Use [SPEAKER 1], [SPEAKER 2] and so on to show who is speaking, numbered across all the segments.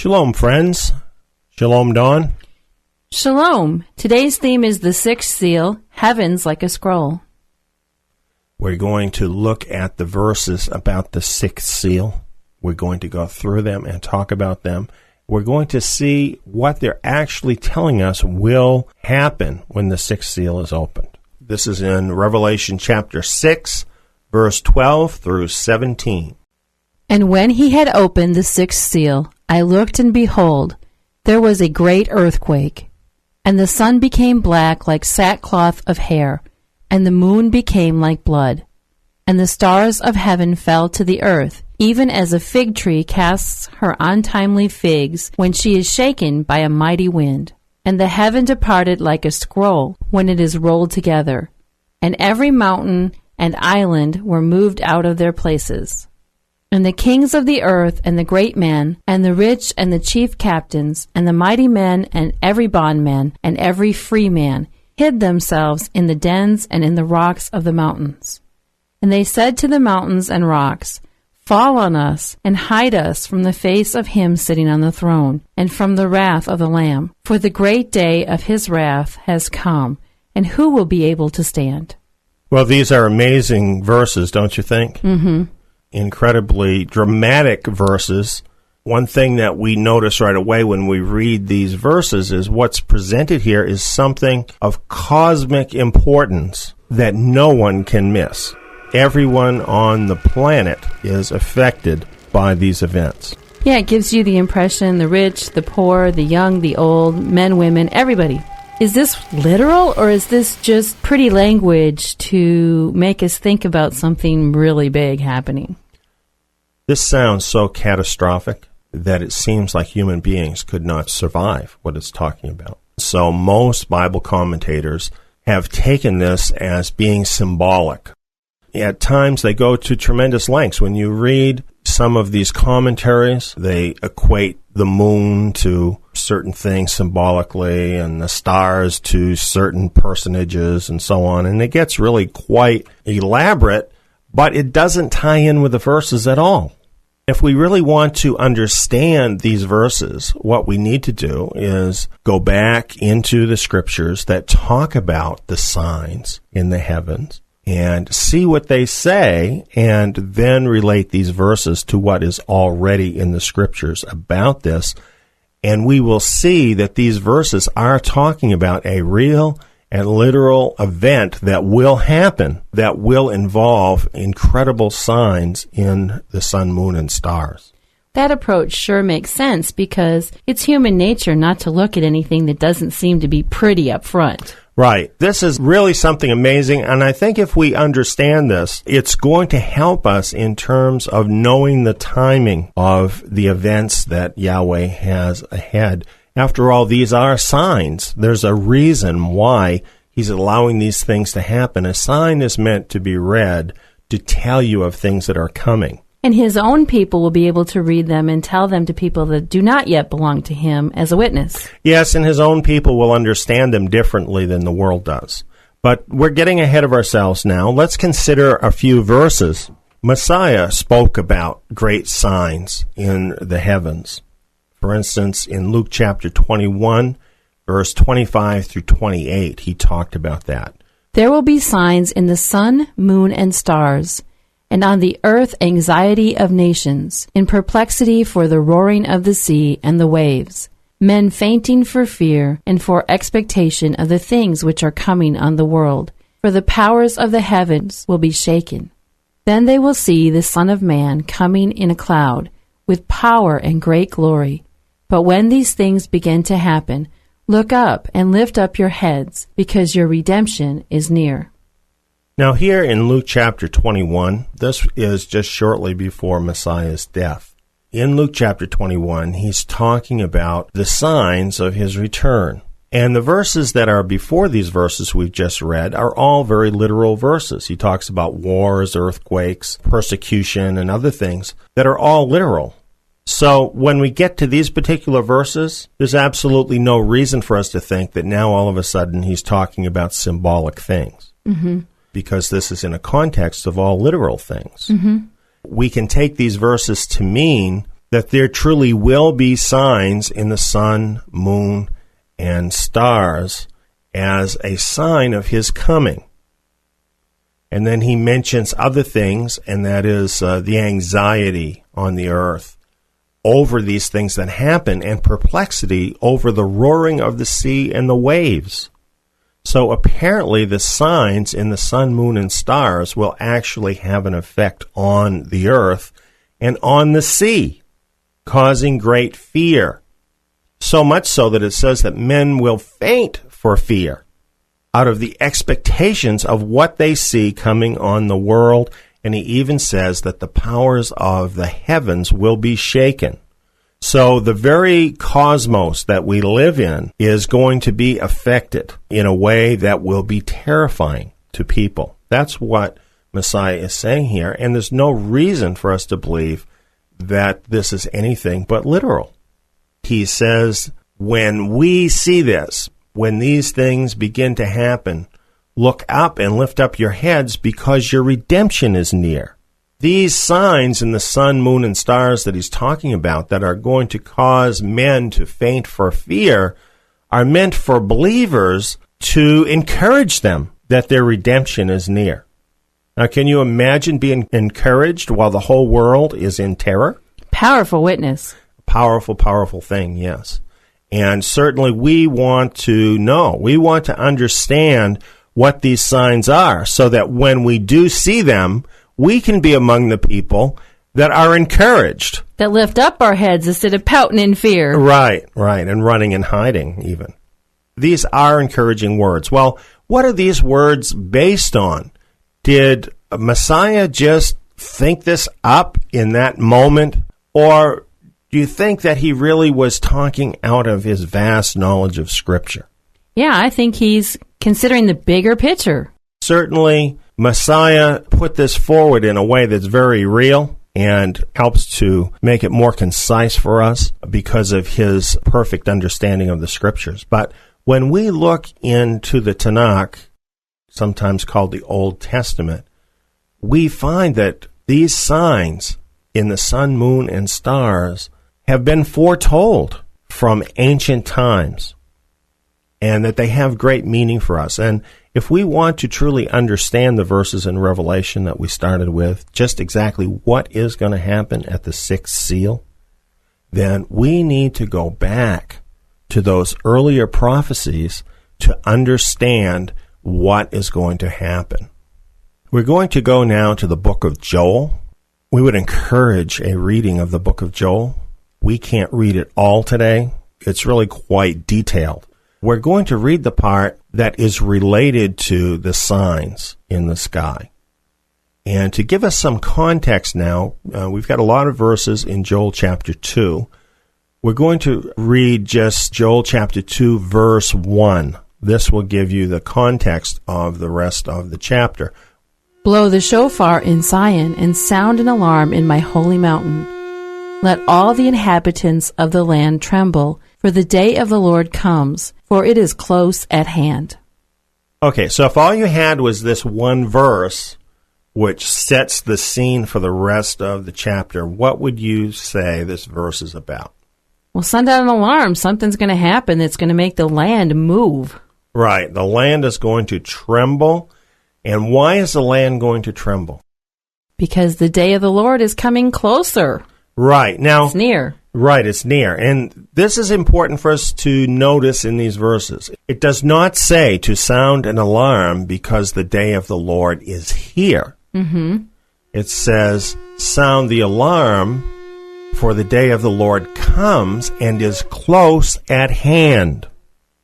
[SPEAKER 1] Shalom, friends. Shalom, Dawn.
[SPEAKER 2] Shalom. Today's theme is the sixth seal, heavens like a scroll.
[SPEAKER 1] We're going to look at the verses about the sixth seal. We're going to go through them and talk about them. We're going to see what they're actually telling us will happen when the sixth seal is opened. This is in Revelation chapter 6, verse 12 through 17.
[SPEAKER 2] And when he had opened the sixth seal, I looked, and behold, there was a great earthquake. And the sun became black like sackcloth of hair, and the moon became like blood. And the stars of heaven fell to the earth, even as a fig tree casts her untimely figs when she is shaken by a mighty wind. And the heaven departed like a scroll when it is rolled together. And every mountain and island were moved out of their places. And the kings of the earth, and the great men, and the rich, and the chief captains, and the mighty men, and every bondman, and every free man, hid themselves in the dens and in the rocks of the mountains. And they said to the mountains and rocks, Fall on us, and hide us from the face of him sitting on the throne, and from the wrath of the Lamb. For the great day of his wrath has come, and who will be able to stand?
[SPEAKER 1] Well, these are amazing verses, don't you think?
[SPEAKER 2] Mm-hmm.
[SPEAKER 1] Incredibly dramatic verses. One thing that we notice right away when we read these verses is what's presented here is something of cosmic importance that no one can miss. Everyone on the planet is affected by these events.
[SPEAKER 2] Yeah, it gives you the impression, the rich, the poor, the young, the old, men, women, everybody. Is this literal, or is this just pretty language to make us think about something really big happening?
[SPEAKER 1] This sounds so catastrophic that it seems like human beings could not survive what it's talking about. So most Bible commentators have taken this as being symbolic. At times they go to tremendous lengths. When you read some of these commentaries, they equate the moon to certain things symbolically and the stars to certain personages and so on. And it gets really quite elaborate, but it doesn't tie in with the verses at all. If we really want to understand these verses, what we need to do is go back into the scriptures that talk about the signs in the heavens and see what they say, and then relate these verses to what is already in the scriptures about this. And we will see that these verses are talking about a real and literal event that will happen, that will involve incredible signs in the sun, moon, and stars.
[SPEAKER 2] That approach sure makes sense, because it's human nature not to look at anything that doesn't seem to be pretty up front.
[SPEAKER 1] Right. This is really something amazing, and I think if we understand this, it's going to help us in terms of knowing the timing of the events that Yahweh has ahead. After all, these are signs. There's a reason why he's allowing these things to happen. A sign is meant to be read to tell you of things that are coming.
[SPEAKER 2] And his own people will be able to read them and tell them to people that do not yet belong to him as a witness.
[SPEAKER 1] Yes, and his own people will understand them differently than the world does. But we're getting ahead of ourselves now. Let's consider a few verses. Messiah spoke about great signs in the heavens. For instance, in Luke chapter 21, verse 25 through 28, he talked about that.
[SPEAKER 2] There will be signs in the sun, moon, and stars, and on the earth anxiety of nations, in perplexity for the roaring of the sea and the waves, men fainting for fear and for expectation of the things which are coming on the world, for the powers of the heavens will be shaken. Then they will see the Son of Man coming in a cloud, with power and great glory. But when these things begin to happen, look up and lift up your heads, because your redemption is near.
[SPEAKER 1] Now here in Luke chapter 21, this is just shortly before Messiah's death. In Luke chapter 21, he's talking about the signs of his return. And the verses that are before these verses we've just read are all very literal verses. He talks about wars, earthquakes, persecution, and other things that are all literal. So when we get to these particular verses, there's absolutely no reason for us to think that now all of a sudden he's talking about symbolic things.
[SPEAKER 2] Mm-hmm.
[SPEAKER 1] Because this is in a context of all literal things.
[SPEAKER 2] Mm-hmm.
[SPEAKER 1] We can take these verses to mean that there truly will be signs in the sun, moon, and stars as a sign of his coming. And then he mentions other things, and that is the anxiety on the earth over these things that happen, and perplexity over the roaring of the sea and the waves. So apparently the signs in the sun, moon, and stars will actually have an effect on the earth and on the sea, causing great fear. So much so that it says that men will faint for fear out of the expectations of what they see coming on the world. And he even says that the powers of the heavens will be shaken. So the very cosmos that we live in is going to be affected in a way that will be terrifying to people. That's what Messiah is saying here. And there's no reason for us to believe that this is anything but literal. He says, when we see this, when these things begin to happen, look up and lift up your heads because your redemption is near. These signs in the sun, moon, and stars that he's talking about that are going to cause men to faint for fear are meant for believers to encourage them that their redemption is near. Now, can you imagine being encouraged while the whole world is in terror?
[SPEAKER 2] Powerful witness.
[SPEAKER 1] Powerful, powerful thing, yes. And certainly we want to know, we want to understand what these signs are so that when we do see them, we can be among the people that are encouraged.
[SPEAKER 2] That lift up our heads instead of pouting in fear.
[SPEAKER 1] Right, and running and hiding even. These are encouraging words. Well, what are these words based on? Did Messiah just think this up in that moment? Or do you think that he really was talking out of his vast knowledge of Scripture?
[SPEAKER 2] Yeah, I think he's considering the bigger picture.
[SPEAKER 1] Certainly, Messiah put this forward in a way that's very real and helps to make it more concise for us because of his perfect understanding of the Scriptures. But when we look into the Tanakh, sometimes called the Old Testament, we find that these signs in the sun, moon, and stars have been foretold from ancient times, and that they have great meaning for us. And if we want to truly understand the verses in Revelation that we started with, just exactly what is going to happen at the sixth seal, then we need to go back to those earlier prophecies to understand what is going to happen. We're going to go now to the book of Joel. We would encourage a reading of the book of Joel. We can't read it all today. It's really quite detailed. We're going to read the part that is related to the signs in the sky. And to give us some context now, we've got a lot of verses in Joel chapter 2. We're going to read just Joel chapter 2, verse 1. This will give you the context of the rest of the chapter.
[SPEAKER 2] Blow the shofar in Tsiyon and sound an alarm in my holy mountain. Let all the inhabitants of the land tremble, for the day of the Lord comes, for it is close at hand.
[SPEAKER 1] Okay, so if all you had was this one verse, which sets the scene for the rest of the chapter, what would you say this verse is about?
[SPEAKER 2] Well, send out an alarm. Something's going to happen that's going to make the land move.
[SPEAKER 1] Right, the land is going to tremble. And why is the land going to tremble?
[SPEAKER 2] Because the day of the Lord is coming closer.
[SPEAKER 1] Right. Now,
[SPEAKER 2] it's near.
[SPEAKER 1] Right, it's near. And this is important for us to notice in these verses. It does not say to sound an alarm because the day of the Lord is here.
[SPEAKER 2] Mm-hmm.
[SPEAKER 1] It says, sound the alarm for the day of the Lord comes and is close at hand.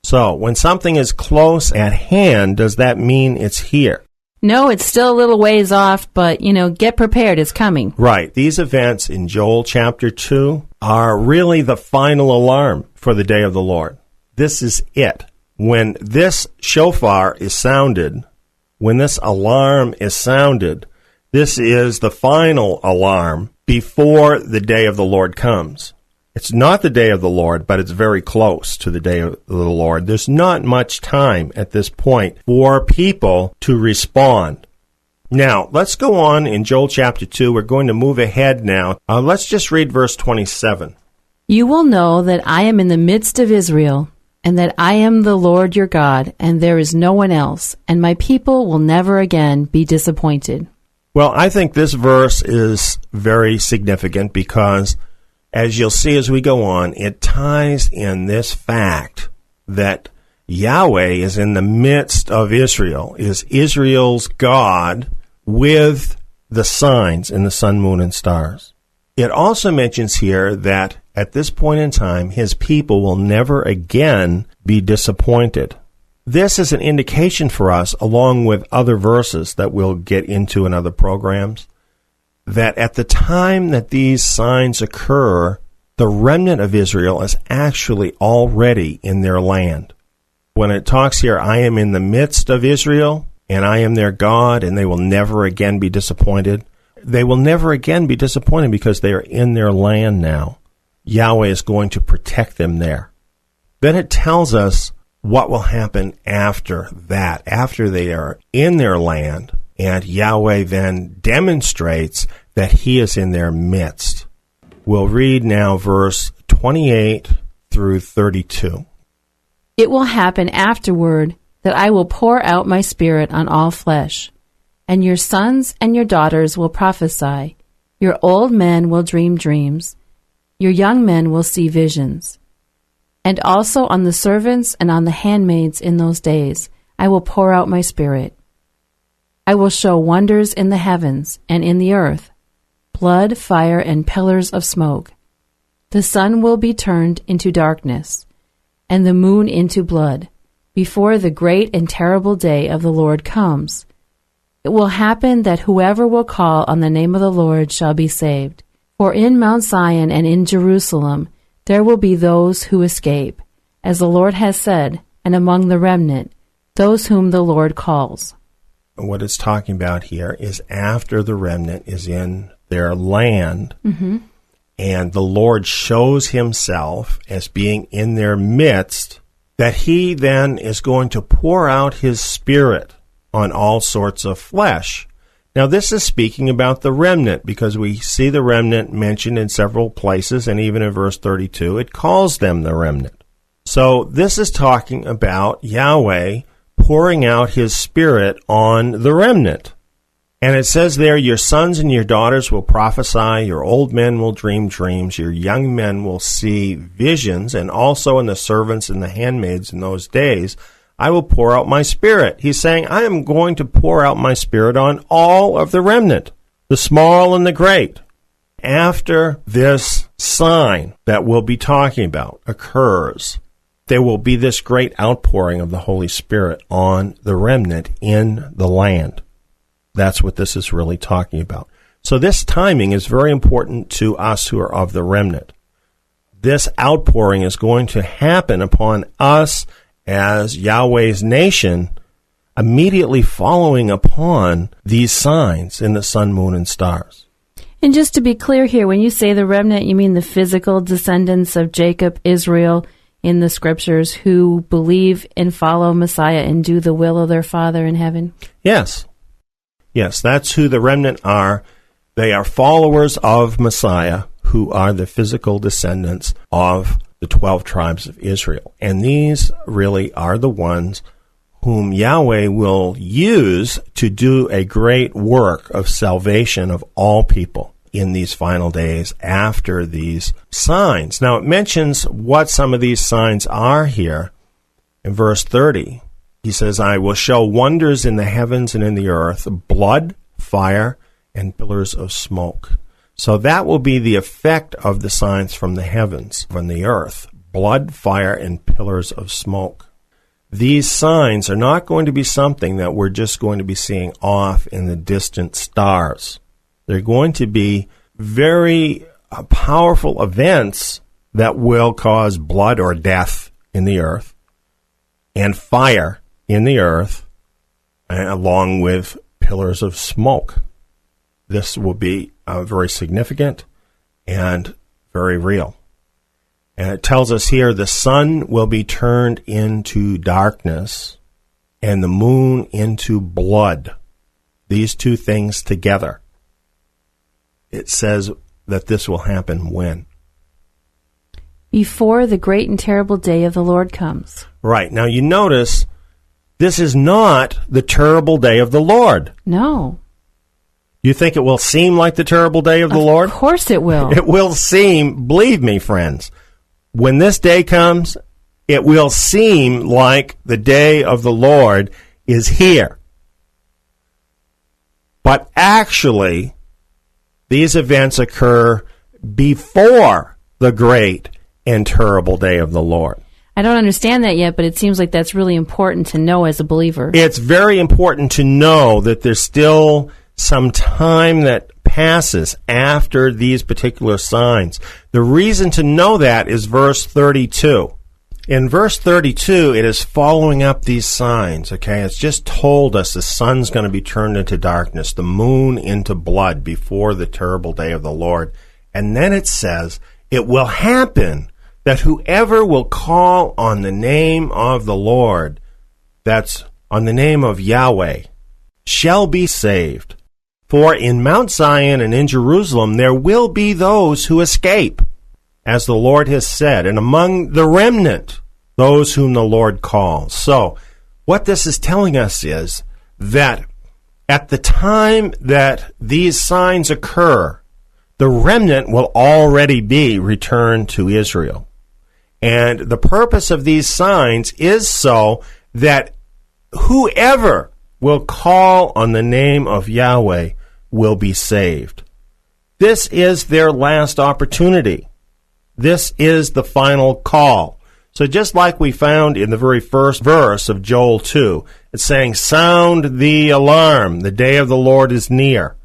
[SPEAKER 1] So, when something is close at hand, does that mean it's here?
[SPEAKER 2] No, it's still a little ways off, but, get prepared. It's coming.
[SPEAKER 1] Right. These events in Joel chapter 2 are really the final alarm for the day of the Lord. This is it. When this shofar is sounded, when this alarm is sounded, this is the final alarm before the day of the Lord comes. It's not the day of the Lord, but it's very close to the day of the Lord. There's not much time at this point for people to respond. Now, let's go on in Joel chapter 2. We're going to move ahead now. Let's just read verse 27.
[SPEAKER 2] You will know that I am in the midst of Israel, and that I am the Lord your God, and there is no one else, and my people will never again be disappointed.
[SPEAKER 1] Well, I think this verse is very significant because, as you'll see as we go on, it ties in this fact that Yahweh is in the midst of Israel, is Israel's God with the signs in the sun, moon, and stars. It also mentions here that at this point in time, his people will never again be disappointed. This is an indication for us, along with other verses that we'll get into in other programs, that at the time that these signs occur, the remnant of Israel is actually already in their land. When it talks here, I am in the midst of Israel, and I am their God, and they will never again be disappointed. They will never again be disappointed because they are in their land now. Yahweh is going to protect them there. Then it tells us what will happen after that, after they are in their land, and Yahweh then demonstrates that he is in their midst. We'll read now verse 28 through 32.
[SPEAKER 2] It will happen afterward that I will pour out my Spirit on all flesh, and your sons and your daughters will prophesy. Your old men will dream dreams. Your young men will see visions. And also on the servants and on the handmaids in those days I will pour out my Spirit. I will show wonders in the heavens and in the earth, blood, fire, and pillars of smoke. The sun will be turned into darkness, and the moon into blood, before the great and terrible day of the Lord comes. It will happen that whoever will call on the name of the Lord shall be saved. For in Mount Sion and in Jerusalem there will be those who escape, as the Lord has said, and among the remnant, those whom the Lord calls.
[SPEAKER 1] What it's talking about here is after the remnant is in their land, and the Lord shows himself as being in their midst, that he then is going to pour out his Spirit on all sorts of flesh. Now, this is speaking about the remnant, because we see the remnant mentioned in several places, and even in verse 32, it calls them the remnant. So this is talking about Yahweh pouring out his Spirit on the remnant. And it says there, your sons and your daughters will prophesy, your old men will dream dreams, your young men will see visions, and also in the servants and the handmaids in those days, I will pour out my Spirit. He's saying, I am going to pour out my Spirit on all of the remnant, the small and the great. After this sign that we'll be talking about occurs, there will be this great outpouring of the Holy Spirit on the remnant in the land. That's what this is really talking about. So this timing is very important to us who are of the remnant. This outpouring is going to happen upon us as Yahweh's nation, immediately following upon these signs in the sun, moon, and stars.
[SPEAKER 2] And just to be clear here, when you say the remnant, you mean the physical descendants of Jacob, Israel, in the scriptures, who believe and follow Messiah and do the will of their Father in heaven?
[SPEAKER 1] Yes. Yes, that's who the remnant are. They are followers of Messiah, who are the physical descendants of the 12 tribes of Israel. And these really are the ones whom Yahweh will use to do a great work of salvation of all people in these final days after these signs. Now, it mentions what some of these signs are here in verse 30. He says, I will show wonders in the heavens and in the earth, blood, fire, and pillars of smoke. So that will be the effect of the signs from the heavens and the earth, blood, fire, and pillars of smoke. These signs are not going to be something that we're just going to be seeing off in the distant stars. They're going to be very powerful events that will cause blood or death in the earth and fire in the earth, along with pillars of smoke. This will be very significant and very real. And it tells us here the sun will be turned into darkness and the moon into blood these two things together. It says that this will happen when?
[SPEAKER 2] Before the great and terrible day of the Lord comes.
[SPEAKER 1] Right. Now you notice this is not the terrible day of the Lord.
[SPEAKER 2] No.
[SPEAKER 1] You think it will seem like the terrible day of the Lord?
[SPEAKER 2] Of course it will.
[SPEAKER 1] It will seem, believe me, friends, when this day comes, it will seem like the day of the Lord is here. But actually, these events occur before the great and terrible day of the Lord.
[SPEAKER 2] I don't understand that yet, but it seems like that's really important to know as a believer.
[SPEAKER 1] It's very important to know that there's still some time that passes after these particular signs. The reason to know that is verse 32. In verse 32, it is following up these signs, okay? It's just told us the sun's going to be turned into darkness, the moon into blood before the terrible day of the Lord. And then it says, it will happen that whoever will call on the name of the Lord, that's on the name of Yahweh, shall be saved. For in Mount Zion and in Jerusalem there will be those who escape, as the Lord has said, and among the remnant, those whom the Lord calls. So, what this is telling us is that at the time that these signs occur, the remnant will already be returned to Israel. And the purpose of these signs is so that whoever will call on the name of Yahweh will be saved. This is their last opportunity. This is the final call. So just like we found in the very first verse of Joel 2, it's saying, sound the alarm, the day of the Lord is near.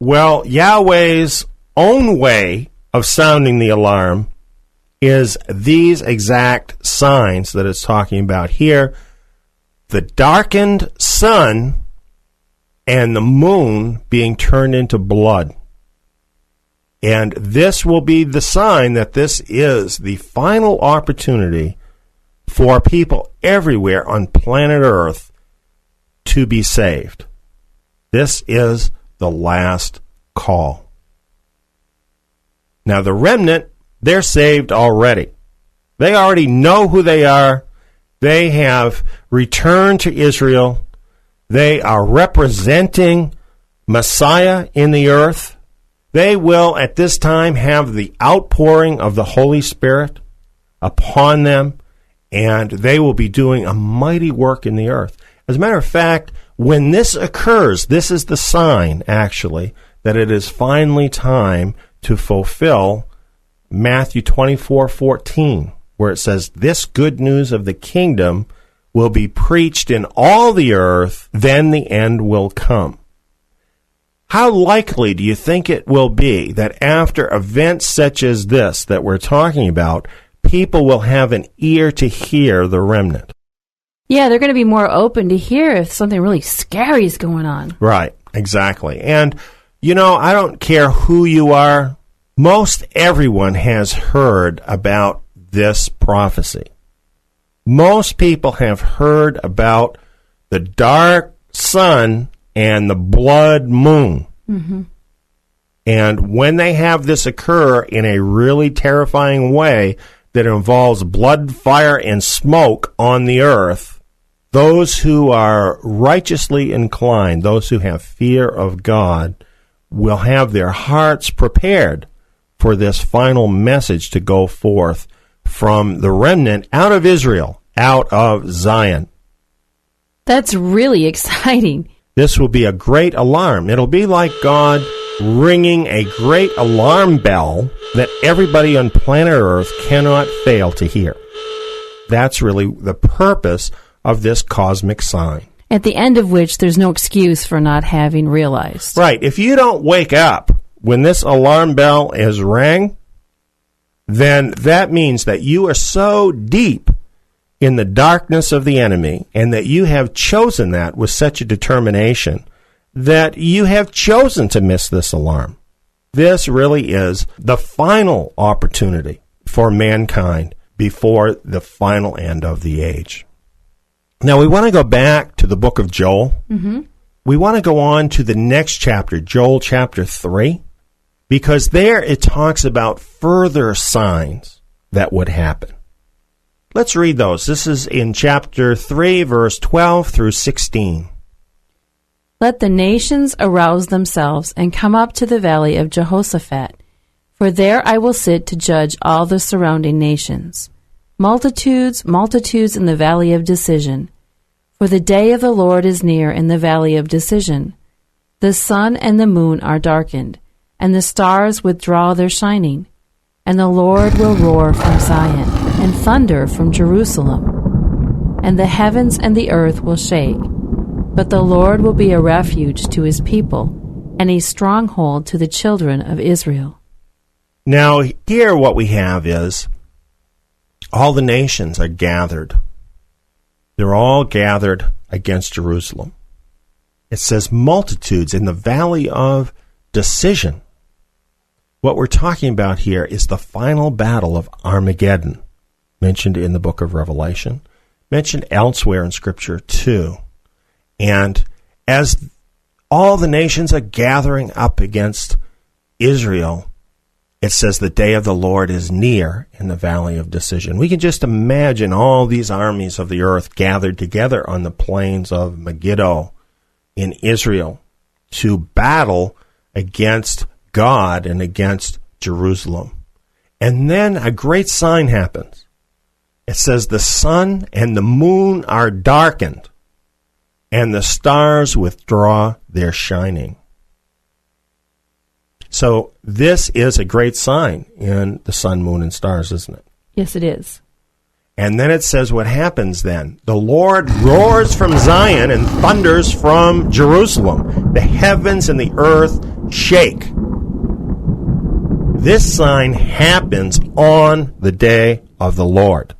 [SPEAKER 1] Well, Yahweh's own way of sounding the alarm is these exact signs that it's talking about here. The darkened sun and the moon being turned into blood. And this will be the sign that this is the final opportunity for people everywhere on planet Earth to be saved. This is the last call. Now the remnant, they're saved already. They already know who they are. They have returned to Israel. They are representing Messiah in the earth. They will at this time have the outpouring of the Holy Spirit upon them, and they will be doing a mighty work in the earth. As a matter of fact, when this occurs, this is the sign, actually, that it is finally time to fulfill Matthew 24:14, where it says, this good news of the kingdom will be preached in all the earth, then the end will come. How likely do you think it will be that after events such as this that we're talking about, people will have an ear to hear the remnant?
[SPEAKER 2] Yeah, they're going to be more open to hear if something really scary is going on.
[SPEAKER 1] Right, exactly. And, I don't care who you are. Most everyone has heard about this prophecy. Most people have heard about the dark sun and the blood moon. Mm-hmm. And when they have this occur in a really terrifying way that involves blood, fire, and smoke on the earth, those who are righteously inclined, those who have fear of God, will have their hearts prepared for this final message to go forth from the remnant out of Israel, out of Zion.
[SPEAKER 2] That's really exciting.
[SPEAKER 1] This will be a great alarm. It'll be like God ringing a great alarm bell that everybody on planet Earth cannot fail to hear. That's really the purpose of this cosmic sign.
[SPEAKER 2] At the end of which, there's no excuse for not having realized.
[SPEAKER 1] Right. If you don't wake up when this alarm bell is rang, then that means that you are so deep in the darkness of the enemy, and that you have chosen that with such a determination that you have chosen to miss this alarm. This really is the final opportunity for mankind before the final end of the age. Now we want to go back to the book of Joel, we want to go on to the next chapter, Joel chapter 3, because there it talks about further signs that would happen. Let's read those. This is in chapter 3, verse 12 through 16.
[SPEAKER 2] Let the nations arouse themselves and come up to the valley of Jehoshaphat, for there I will sit to judge all the surrounding nations. Multitudes, multitudes in the valley of decision. For the day of the Lord is near in the valley of decision. The sun and the moon are darkened, and the stars withdraw their shining. And the Lord will roar from Zion, and thunder from Jerusalem. And the heavens and the earth will shake. But the Lord will be a refuge to his people, and a stronghold to the children of Israel.
[SPEAKER 1] Now, here what we have is all the nations are gathered. They're all gathered against Jerusalem. It says multitudes in the valley of decision. What we're talking about here is the final battle of Armageddon, mentioned in the book of Revelation, mentioned elsewhere in Scripture too. And as all the nations are gathering up against Israel, it says the day of the Lord is near in the valley of decision. We can just imagine all these armies of the earth gathered together on the plains of Megiddo in Israel to battle against God and against Jerusalem. And then a great sign happens. It says the sun and the moon are darkened, and the stars withdraw their shining. So this is a great sign in the sun, moon, and stars, isn't it?
[SPEAKER 2] Yes, it is.
[SPEAKER 1] And then it says what happens then. The Lord roars from Zion and thunders from Jerusalem. The heavens and the earth shake. This sign happens on the day of the Lord.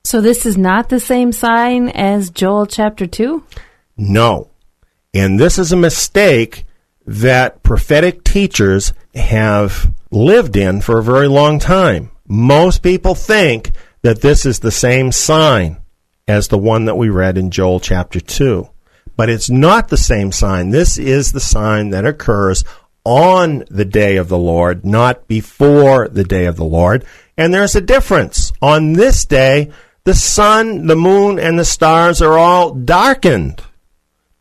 [SPEAKER 2] So this is not the same sign as Joel chapter 2?
[SPEAKER 1] No. And this is a mistake that prophetic teachers have lived in for a very long time. Most people think that this is the same sign as the one that we read in Joel chapter 2. But it's not the same sign. This is the sign that occurs on the day of the Lord, not before the day of the Lord. And there's a difference. On this day, the sun, the moon, and the stars are all darkened.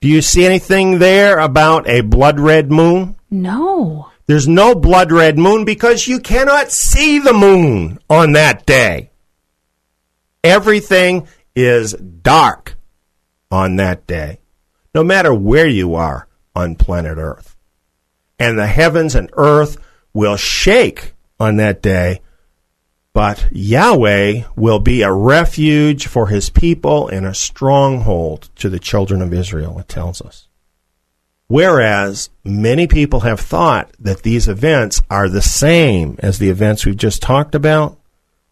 [SPEAKER 1] Do you see anything there about a blood red moon?
[SPEAKER 2] No.
[SPEAKER 1] There's no blood red moon because you cannot see the moon on that day. Everything is dark on that day, no matter where you are on planet Earth. And the heavens and earth will shake on that day, but Yahweh will be a refuge for his people and a stronghold to the children of Israel, it tells us. Whereas many people have thought that these events are the same as the events we've just talked about,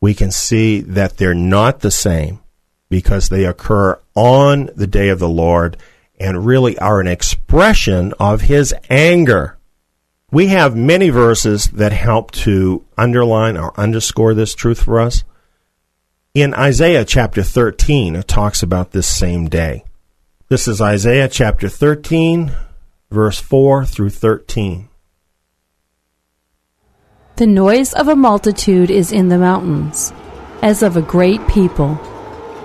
[SPEAKER 1] we can see that they're not the same because they occur on the day of the Lord and really are an expression of his anger. We have many verses that help to underline or underscore this truth for us. In Isaiah chapter 13, it talks about this same day. This is Isaiah chapter 13, verse 4 through 13.
[SPEAKER 2] The noise of a multitude is in the mountains, as of a great people.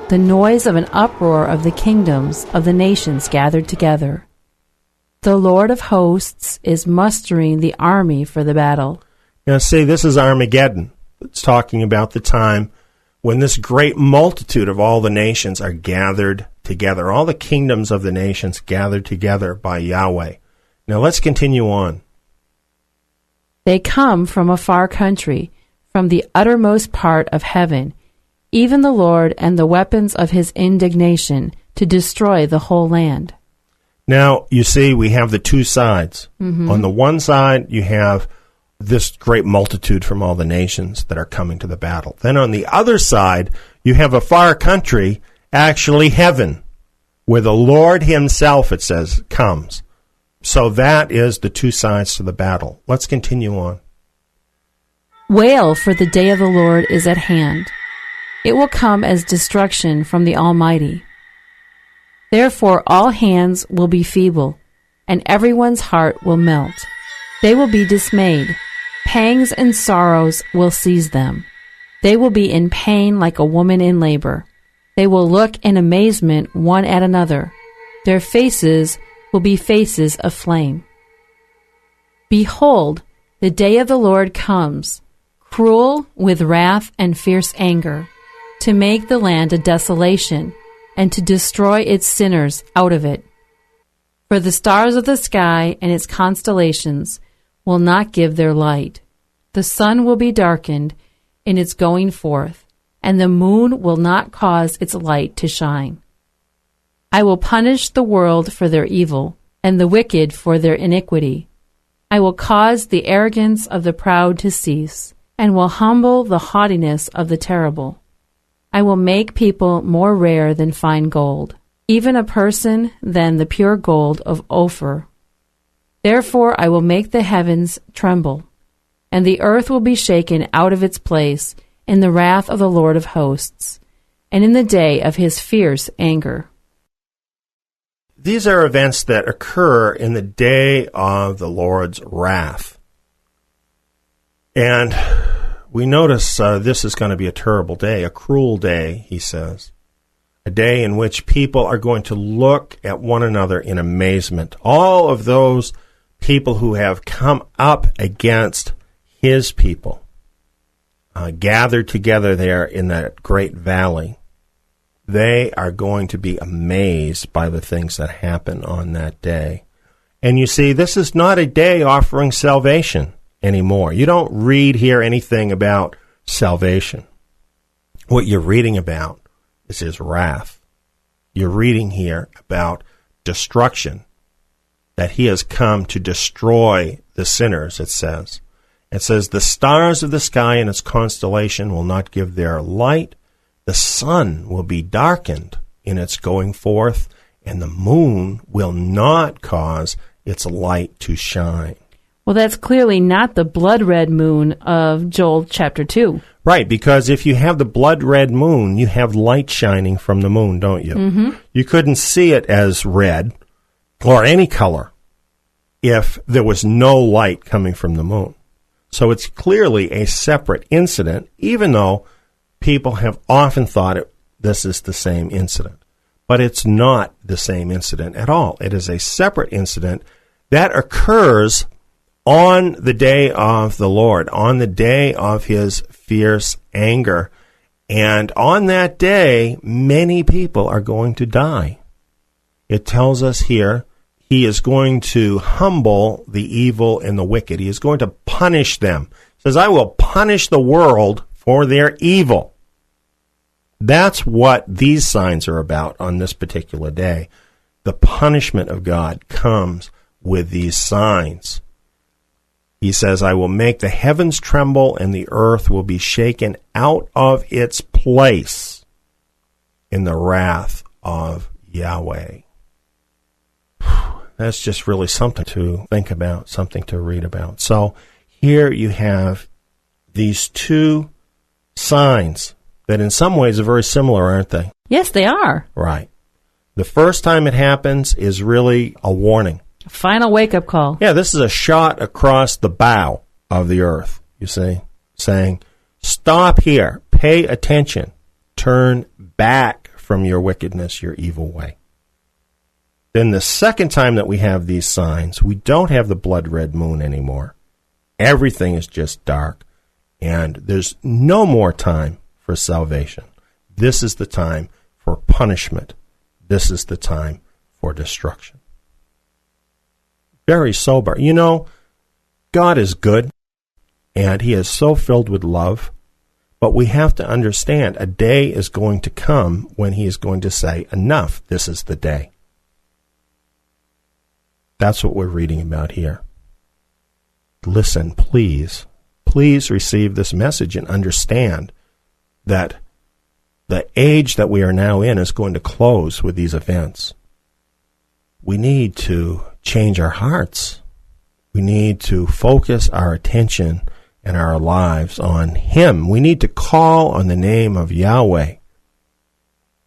[SPEAKER 2] The noise of an uproar of the kingdoms of the nations gathered together. The Lord of hosts is mustering the army for the battle.
[SPEAKER 1] Now see, this is Armageddon. It's talking about the time when this great multitude of all the nations are gathered together. All the kingdoms of the nations gathered together by Yahweh. Now let's continue on.
[SPEAKER 2] They come from a far country, from the uttermost part of heaven, even the Lord and the weapons of his indignation, to destroy the whole land.
[SPEAKER 1] Now, you see, we have the two sides. Mm-hmm. On the one side, you have this great multitude from all the nations that are coming to the battle. Then on the other side, you have a far country, actually heaven, where the Lord himself, it says, comes. So that is the two sides to the battle. Let's continue on.
[SPEAKER 2] Wail, for the day of the Lord is at hand. It will come as destruction from the Almighty. Therefore all hands will be feeble, and everyone's heart will melt. They will be dismayed. Pangs and sorrows will seize them. They will be in pain like a woman in labor. They will look in amazement one at another. Their faces will be faces of flame. Behold, the day of the Lord comes, cruel with wrath and fierce anger, to make the land a desolation, and to destroy its sinners out of it. For the stars of the sky and its constellations will not give their light. The sun will be darkened in its going forth, and the moon will not cause its light to shine. I will punish the world for their evil, and the wicked for their iniquity. I will cause the arrogance of the proud to cease, and will humble the haughtiness of the terrible. I will make people more rare than fine gold, even a person than the pure gold of Ophir. Therefore I will make the heavens tremble, and the earth will be shaken out of its place in the wrath of the Lord of hosts, and in the day of his fierce anger.
[SPEAKER 1] These are events that occur in the day of the Lord's wrath. And we notice this is going to be a terrible day, a cruel day, he says. A day in which people are going to look at one another in amazement. All of those people who have come up against his people, gathered together there in that great valley, they are going to be amazed by the things that happen on that day. And you see, this is not a day offering salvation anymore. You don't read here anything about salvation. What you're reading about is his wrath. You're reading here about destruction, that he has come to destroy the sinners, it says. It says, the stars of the sky and its constellation will not give their light. The sun will be darkened in its going forth, and the moon will not cause its light to shine.
[SPEAKER 2] Well, that's clearly not the blood-red moon of Joel chapter 2.
[SPEAKER 1] Right, because if you have the blood-red moon, you have light shining from the moon, don't you?
[SPEAKER 2] Mm-hmm.
[SPEAKER 1] You couldn't see it as red or any color if there was no light coming from the moon. So it's clearly a separate incident, even though people have often thought this is the same incident. But it's not the same incident at all. It is a separate incident that occurs on the day of the Lord, on the day of his fierce anger. And on that day, many people are going to die. It tells us here, he is going to humble the evil and the wicked. He is going to punish them. He says, I will punish the world for their evil. That's what these signs are about on this particular day. The punishment of God comes with these signs. He says, I will make the heavens tremble and the earth will be shaken out of its place in the wrath of Yahweh. That's just really something to think about, something to read about. So here you have these two signs that in some ways are very similar, aren't they?
[SPEAKER 2] Yes, they are.
[SPEAKER 1] Right. The first time it happens is really a warning.
[SPEAKER 2] A final wake-up call.
[SPEAKER 1] Yeah, this is a shot across the bow of the earth, you see, saying, stop here, pay attention, turn back from your wickedness, your evil way. Then the second time that we have these signs, we don't have the blood-red moon anymore. Everything is just dark, and there's no more time for salvation. This is the time for punishment. This is the time for destruction. Very sober. You know, God is good, and he is so filled with love, but we have to understand a day is going to come when he is going to say, enough, this is the day. That's what we're reading about here. Listen, please receive this message and understand that the age that we are now in is going to close with these events. We need to change our hearts. We need to focus our attention and our lives on him. We need to call on the name of Yahweh.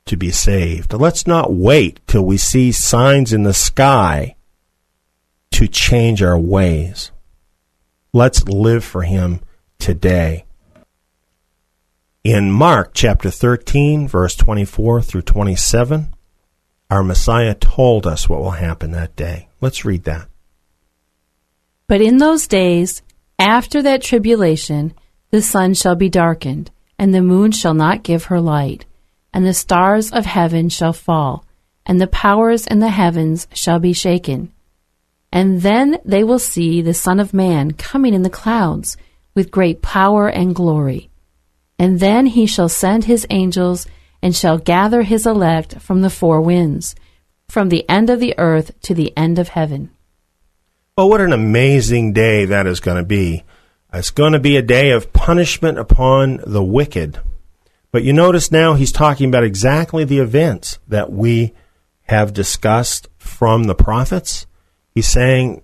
[SPEAKER 1] to be saved. Let's not wait till we see signs in the sky to change our ways. Let's live for him today. In Mark chapter 13, verse 24 through 27, our Messiah told us what will happen that day. Let's read that.
[SPEAKER 2] But in those days, after that tribulation, the sun shall be darkened, and the moon shall not give her light, and the stars of heaven shall fall, and the powers in the heavens shall be shaken. And then they will see the Son of Man coming in the clouds with great power and glory. And then he shall send his angels and shall gather his elect from the four winds, from the end of the earth to the end of heaven.
[SPEAKER 1] Oh, what an amazing day that is going to be. It's going to be a day of punishment upon the wicked. But you notice now he's talking about exactly the events that we have discussed from the prophets. He's saying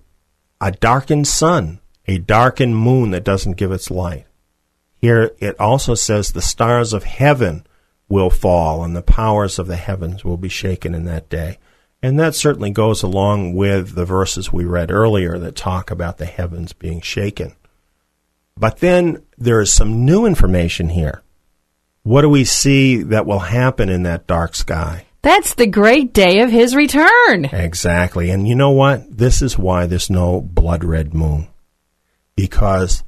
[SPEAKER 1] a darkened sun, a darkened moon that doesn't give its light. Here it also says the stars of heaven will fall and the powers of the heavens will be shaken in that day. And that certainly goes along with the verses we read earlier that talk about the heavens being shaken. But then there is some new information here. What do we see that will happen in that dark sky?
[SPEAKER 2] That's the great day of his return.
[SPEAKER 1] Exactly. And you know what? This is why there's no blood red moon. Because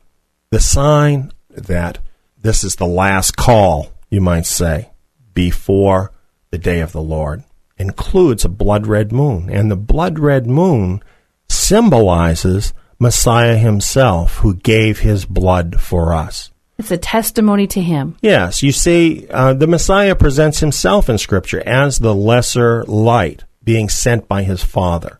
[SPEAKER 1] the sign that this is the last call, you might say, before the day of the Lord, includes a blood red moon. And the blood red moon symbolizes Messiah himself, who gave his blood for us.
[SPEAKER 2] It's a testimony to him.
[SPEAKER 1] Yes, you see, the Messiah presents himself in Scripture as the lesser light being sent by his Father.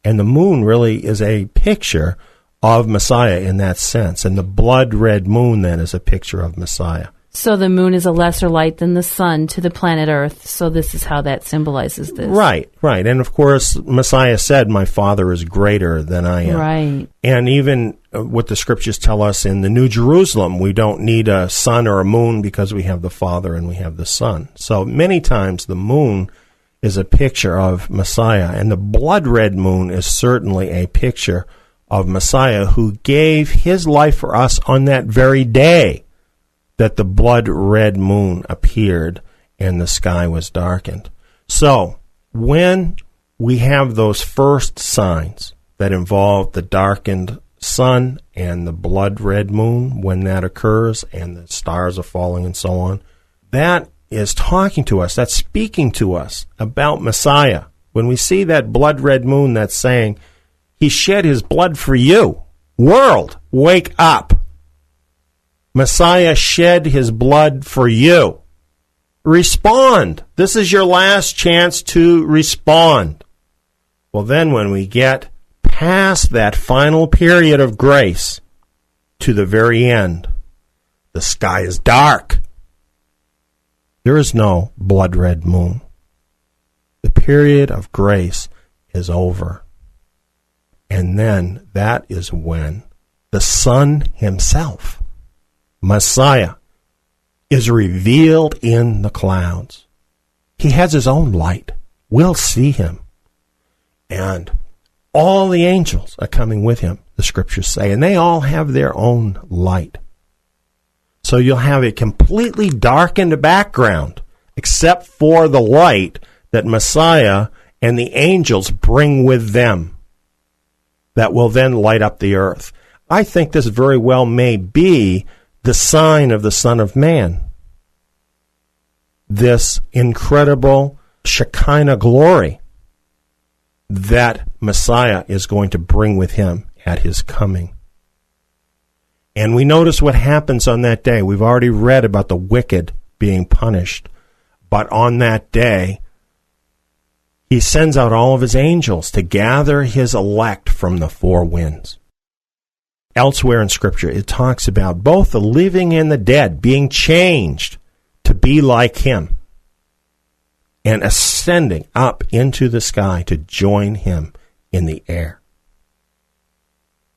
[SPEAKER 1] And the moon really is a picture of Messiah in that sense. And the blood red moon then is a picture of Messiah.
[SPEAKER 2] So the moon is a lesser light than the sun to the planet Earth. So this is how that symbolizes this.
[SPEAKER 1] Right. And of course, Messiah said, my Father is greater than I am.
[SPEAKER 2] Right.
[SPEAKER 1] And even what the Scriptures tell us in the New Jerusalem, we don't need a sun or a moon because we have the Father and we have the Son. So many times the moon is a picture of Messiah. And the blood red moon is certainly a picture of Messiah, who gave his life for us on that very day that the blood red moon appeared and the sky was darkened. So, when we have those first signs that involve the darkened sun and the blood red moon, when that occurs and the stars are falling and so on, that is talking to us, that's speaking to us about Messiah. When we see that blood red moon, that's saying, he shed his blood for you. World, wake up. Messiah shed his blood for you. Respond. This is your last chance to respond. Well, then when we get past that final period of grace to the very end, the sky is dark. There is no blood red moon. The period of grace is over. And then that is when the Son himself, Messiah, is revealed in the clouds. He has his own light. We'll see him. And all the angels are coming with him, the Scriptures say, and they all have their own light. So you'll have a completely darkened background, except for the light that Messiah and the angels bring with them, that will then light up the earth. I think this very well may be the sign of the Son of Man. This incredible Shekinah glory that Messiah is going to bring with him at his coming. And we notice what happens on that day. We've already read about the wicked being punished. But on that day, he sends out all of his angels to gather his elect from the four winds. Elsewhere in Scripture, it talks about both the living and the dead being changed to be like him and ascending up into the sky to join him in the air.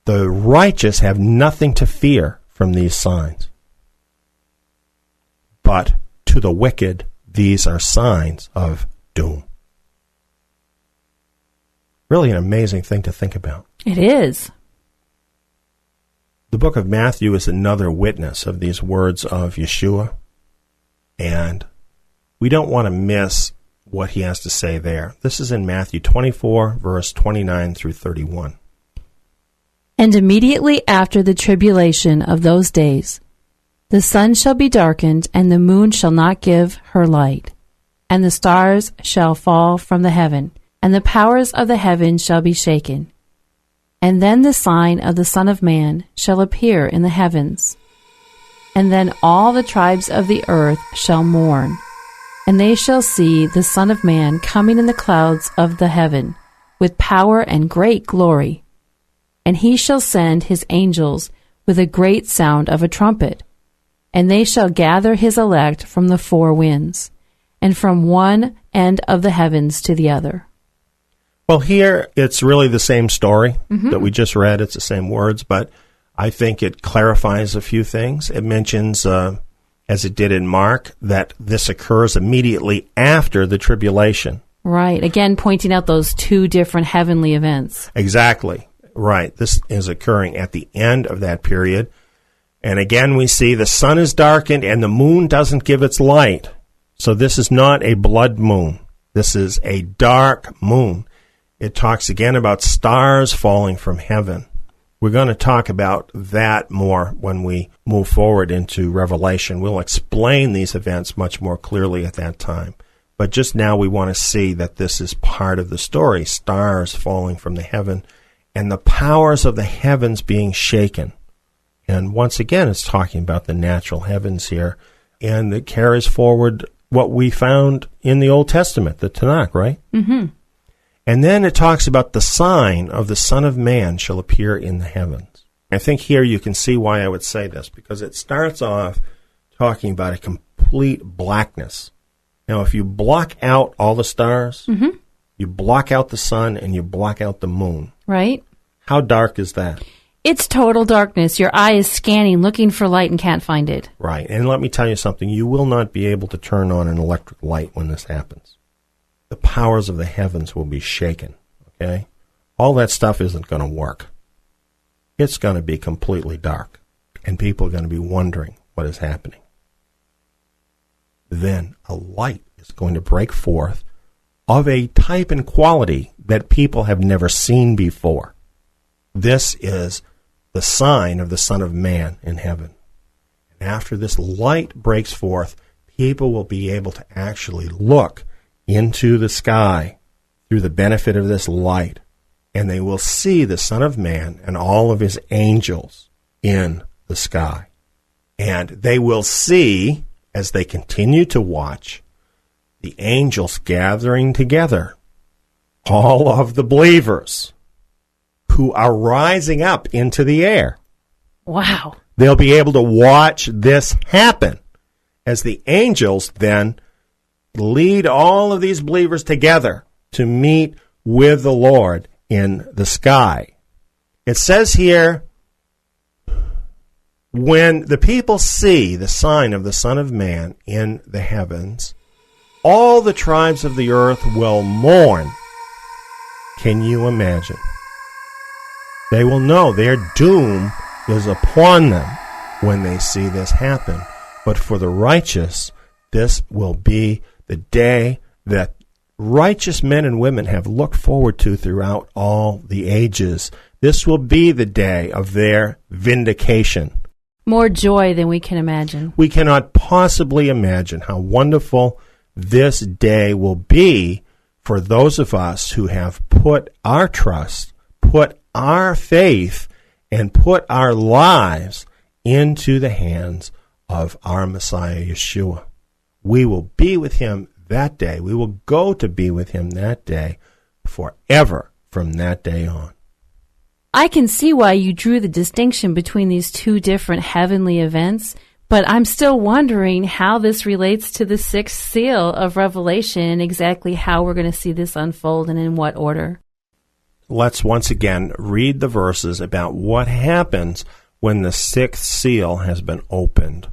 [SPEAKER 1] The righteous have nothing to fear from these signs. But to the wicked, these are signs of doom. Really an amazing thing to think about.
[SPEAKER 2] It is.
[SPEAKER 1] The book of Matthew is another witness of these words of Yeshua, and we don't want to miss what he has to say there. This is in Matthew 24, verse 29 through 31.
[SPEAKER 2] And immediately after the tribulation of those days, the sun shall be darkened, and the moon shall not give her light, and the stars shall fall from the heaven, and the powers of the heaven shall be shaken. And then the sign of the Son of Man shall appear in the heavens. And then all the tribes of the earth shall mourn, and they shall see the Son of Man coming in the clouds of the heaven, with power and great glory. And he shall send his angels with a great sound of a trumpet, and they shall gather his elect from the four winds, and from one end of the heavens to the other.
[SPEAKER 1] Well, here it's really the same story that we just read. It's the same words, but I think it clarifies a few things. It mentions, as it did in Mark, that this occurs immediately after the tribulation.
[SPEAKER 2] Right. Again, pointing out those two different heavenly events.
[SPEAKER 1] Exactly. Right. This is occurring at the end of that period. And again, we see the sun is darkened and the moon doesn't give its light. So this is not a blood moon. This is a dark moon. It talks again about stars falling from heaven. We're going to talk about that more when we move forward into Revelation. We'll explain these events much more clearly at that time. But just now we want to see that this is part of the story, stars falling from the heaven and the powers of the heavens being shaken. And once again, it's talking about the natural heavens here, and it carries forward what we found in the Old Testament, the Tanakh, right?
[SPEAKER 2] Mm-hmm.
[SPEAKER 1] And then it talks about the sign of the Son of Man shall appear in the heavens. I think here you can see why I would say this, because it starts off talking about a complete blackness. Now, if you block out all the stars, you block out the sun, and you block out the moon.
[SPEAKER 2] Right.
[SPEAKER 1] How dark is that?
[SPEAKER 2] It's total darkness. Your eye is scanning, looking for light, and can't find it.
[SPEAKER 1] Right. And let me tell you something. You will not be able to turn on an electric light when this happens. The powers of the heavens will be shaken, okay? All that stuff isn't going to work. It's going to be completely dark, and people are going to be wondering what is happening. Then a light is going to break forth of a type and quality that people have never seen before. This is the sign of the Son of Man in heaven. And after this light breaks forth, people will be able to actually look into the sky through the benefit of this light, and they will see the Son of Man and all of his angels in the sky. And they will see, as they continue to watch, the angels gathering together, all of the believers who are rising up into the air.
[SPEAKER 2] Wow.
[SPEAKER 1] They'll be able to watch this happen as the angels then lead all of these believers together to meet with the Lord in the sky. It says here, when the people see the sign of the Son of Man in the heavens, all the tribes of the earth will mourn. Can you imagine? They will know their doom is upon them when they see this happen. But for the righteous, this will be the day that righteous men and women have looked forward to throughout all the ages. This will be the day of their vindication.
[SPEAKER 2] More joy than we can imagine.
[SPEAKER 1] We cannot possibly imagine how wonderful this day will be for those of us who have put our trust, put our faith, and put our lives into the hands of our Messiah, Yeshua. We will be with him that day. We will go to be with him that day forever from that day on.
[SPEAKER 2] I can see why you drew the distinction between these two different heavenly events, but I'm still wondering how this relates to the sixth seal of Revelation and exactly how we're going to see this unfold and in what order.
[SPEAKER 1] Let's once again read the verses about what happens when the sixth seal has been opened.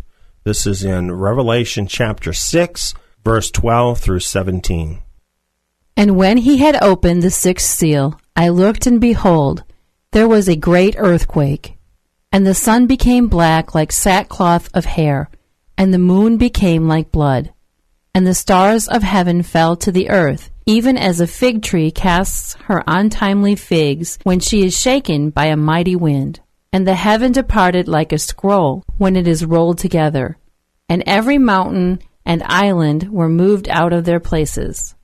[SPEAKER 1] This is in Revelation chapter 6, verse 12 through 17.
[SPEAKER 2] And when he had opened the sixth seal, I looked, and behold, there was a great earthquake. And the sun became black like sackcloth of hair, and the moon became like blood. And the stars of heaven fell to the earth, even as a fig tree casts her untimely figs when she is shaken by a mighty wind. And the heaven departed like a scroll when it is rolled together, and every mountain and island were moved out of their places.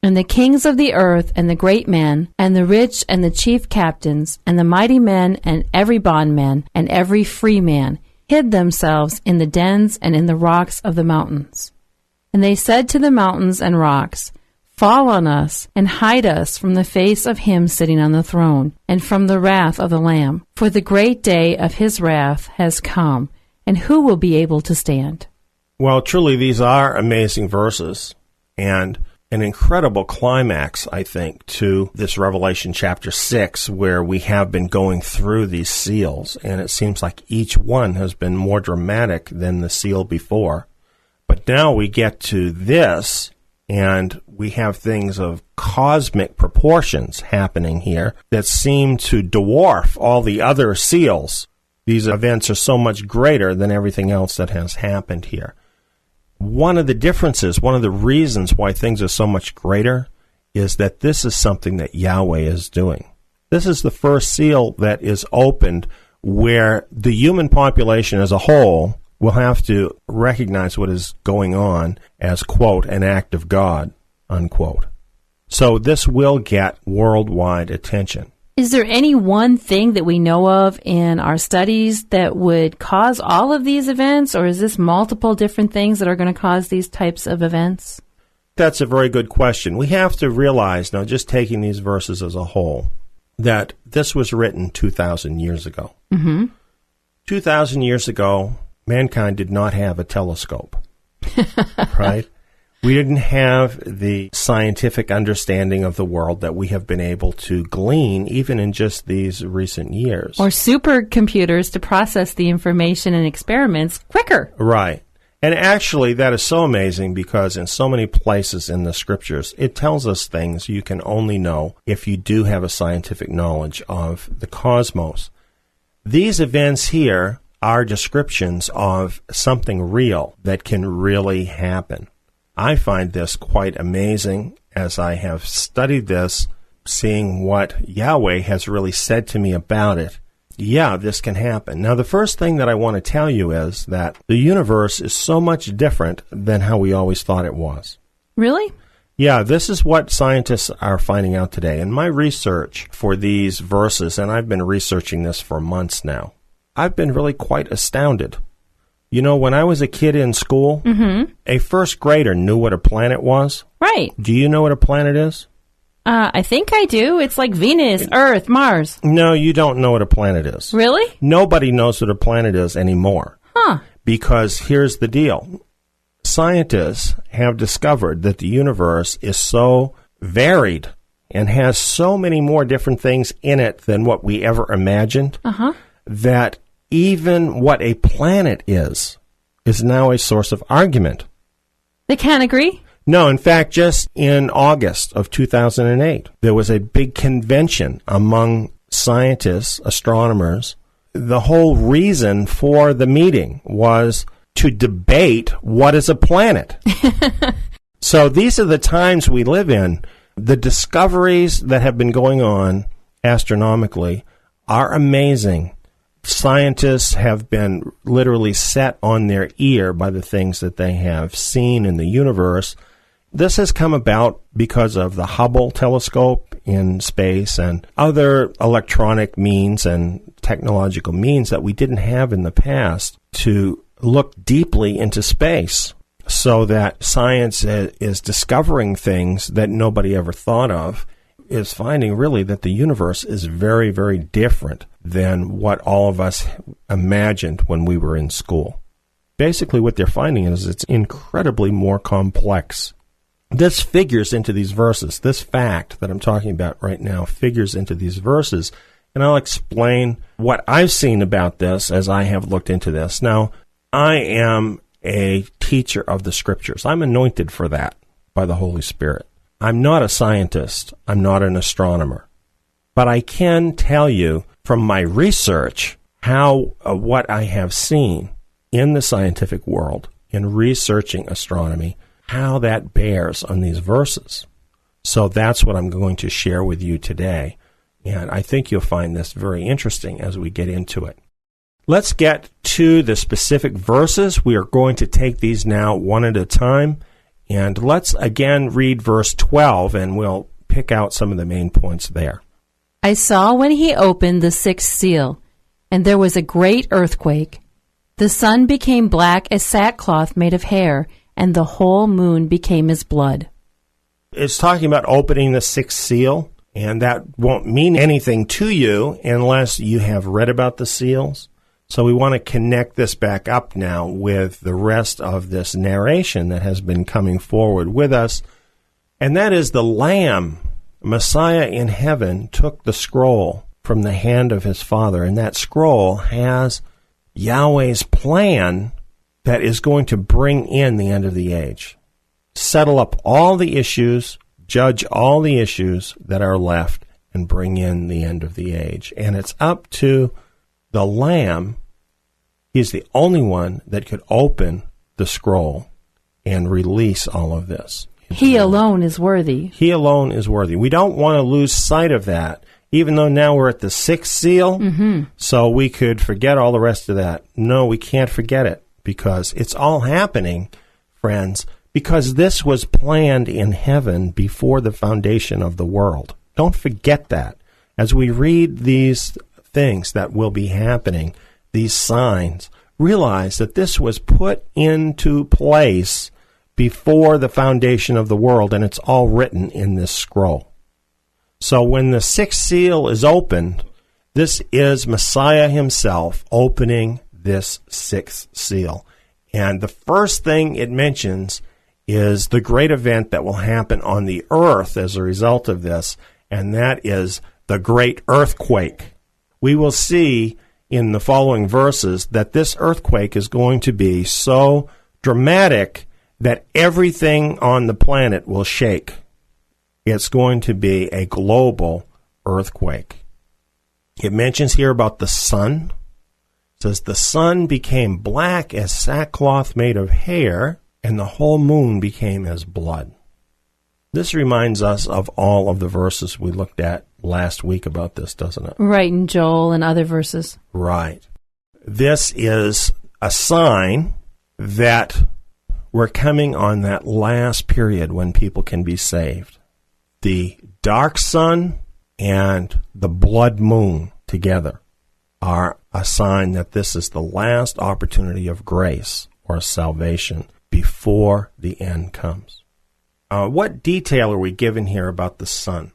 [SPEAKER 2] And the kings of the earth, and the great men, and the rich, and the chief captains, and the mighty men, and every bondman, and every free man, hid themselves in the dens and in the rocks of the mountains. And they said to the mountains and rocks, Fall on us, and hide us from the face of him sitting on the throne, and from the wrath of the Lamb. For the great day of his wrath has come, and who will be able to stand?
[SPEAKER 1] Well, truly, these are amazing verses, and an incredible climax, I think, to this Revelation chapter 6, where we have been going through these seals, and it seems like each one has been more dramatic than the seal before. But now we get to this, and we have things of cosmic proportions happening here that seem to dwarf all the other seals. These events are so much greater than everything else that has happened here. One of the differences, one of the reasons why things are so much greater is that this is something that Yahweh is doing. This is the first seal that is opened where the human population as a whole will have to recognize what is going on as, quote, an act of God, unquote. So this will get worldwide attention.
[SPEAKER 2] Is there any one thing that we know of in our studies that would cause all of these events, or is this multiple different things that are going to cause these types of events?
[SPEAKER 1] That's a very good question. We have to realize, now just taking these verses as a whole, that this was written 2,000 years ago.
[SPEAKER 2] Mm-hmm.
[SPEAKER 1] 2,000 years ago, mankind did not have a telescope, right? We didn't have the scientific understanding of the world that we have been able to glean even in just these recent years.
[SPEAKER 2] Or supercomputers to process the information and experiments quicker.
[SPEAKER 1] Right. And actually, that is so amazing because in so many places in the scriptures, it tells us things you can only know if you do have a scientific knowledge of the cosmos. These events here are descriptions of something real that can really happen. I find this quite amazing as I have studied this, seeing what Yahweh has really said to me about it. Yeah, this can happen. Now, the first thing that I want to tell you is that the universe is so much different than how we always thought it was.
[SPEAKER 2] Really?
[SPEAKER 1] Yeah, this is what scientists are finding out today. In my research for these verses, and I've been researching this for months now, I've been really quite astounded. You know, when I was a kid in school, a first grader knew what a planet was.
[SPEAKER 2] Right.
[SPEAKER 1] Do you know what a planet is?
[SPEAKER 2] I think I do. It's like Venus, Earth, Mars.
[SPEAKER 1] No, you don't know what a planet is.
[SPEAKER 2] Really?
[SPEAKER 1] Nobody knows what a planet is anymore.
[SPEAKER 2] Huh.
[SPEAKER 1] Because here's the deal. Scientists have discovered that the universe is so varied and has so many more different things in it than what we ever imagined that even what a planet is now a source of argument.
[SPEAKER 2] They can't agree?
[SPEAKER 1] No, in fact, just in August of 2008, there was a big convention among scientists, astronomers. The whole reason for the meeting was to debate what is a planet. So these are the times we live in. The discoveries that have been going on astronomically are amazing. Scientists have been literally set on their ear by the things that they have seen in the universe. This has come about because of the Hubble telescope in space and other electronic means and technological means that we didn't have in the past to look deeply into space, so that science is discovering things that nobody ever thought of, is finding really that the universe is very, very different than what all of us imagined when we were in school. Basically, what they're finding is it's incredibly more complex. This figures into these verses. This fact that I'm talking about right now figures into these verses, and I'll explain what I've seen about this as I have looked into this. Now, I am a teacher of the Scriptures. I'm anointed for that by the Holy Spirit. I'm not a scientist. I'm not an astronomer. But I can tell you from my research how what I have seen in the scientific world in researching astronomy, how that bears on these verses. So that's what I'm going to share with you today. And I think you'll find this very interesting as we get into it. Let's get to the specific verses. We are going to take these now one at a time. And let's again read verse 12, and we'll pick out some of the main points there.
[SPEAKER 2] I saw when he opened the sixth seal, and there was a great earthquake. The sun became black as sackcloth made of hair, and the whole moon became as blood.
[SPEAKER 1] It's talking about opening the sixth seal, and that won't mean anything to you unless you have read about the seals. So we want to connect this back up now with the rest of this narration that has been coming forward with us, and that is the Lamb, Messiah in heaven, took the scroll from the hand of his Father, and that scroll has Yahweh's plan that is going to bring in the end of the age, settle up all the issues, judge all the issues that are left, and bring in the end of the age. And it's up to the Lamb. He's the only one that could open the scroll and release all of this.
[SPEAKER 2] He alone is worthy.
[SPEAKER 1] He alone is worthy. We don't want to lose sight of that, even though now we're at the sixth seal, so we could forget all the rest of that. No, we can't forget it, because it's all happening, friends, because this was planned in heaven before the foundation of the world. Don't forget that. As we read these things that will be happening, these signs, realize that this was put into place before the foundation of the world, and it's all written in this scroll. So when the sixth seal is opened, this is Messiah himself opening this sixth seal. And the first thing it mentions is the great event that will happen on the earth as a result of this, and that is the great earthquake. We will see in the following verses that this earthquake is going to be so dramatic that everything on the planet will shake. It's going to be a global earthquake. It mentions here about the sun. It says, the sun became black as sackcloth made of hair, and the whole moon became as blood. This reminds us of all of the verses we looked at last week about this, doesn't it?
[SPEAKER 2] Right, in Joel and other verses.
[SPEAKER 1] Right. This is a sign that we're coming on that last period when people can be saved. The dark sun and the blood moon together are a sign that this is the last opportunity of grace or salvation before the end comes. What detail are we given here about the sun?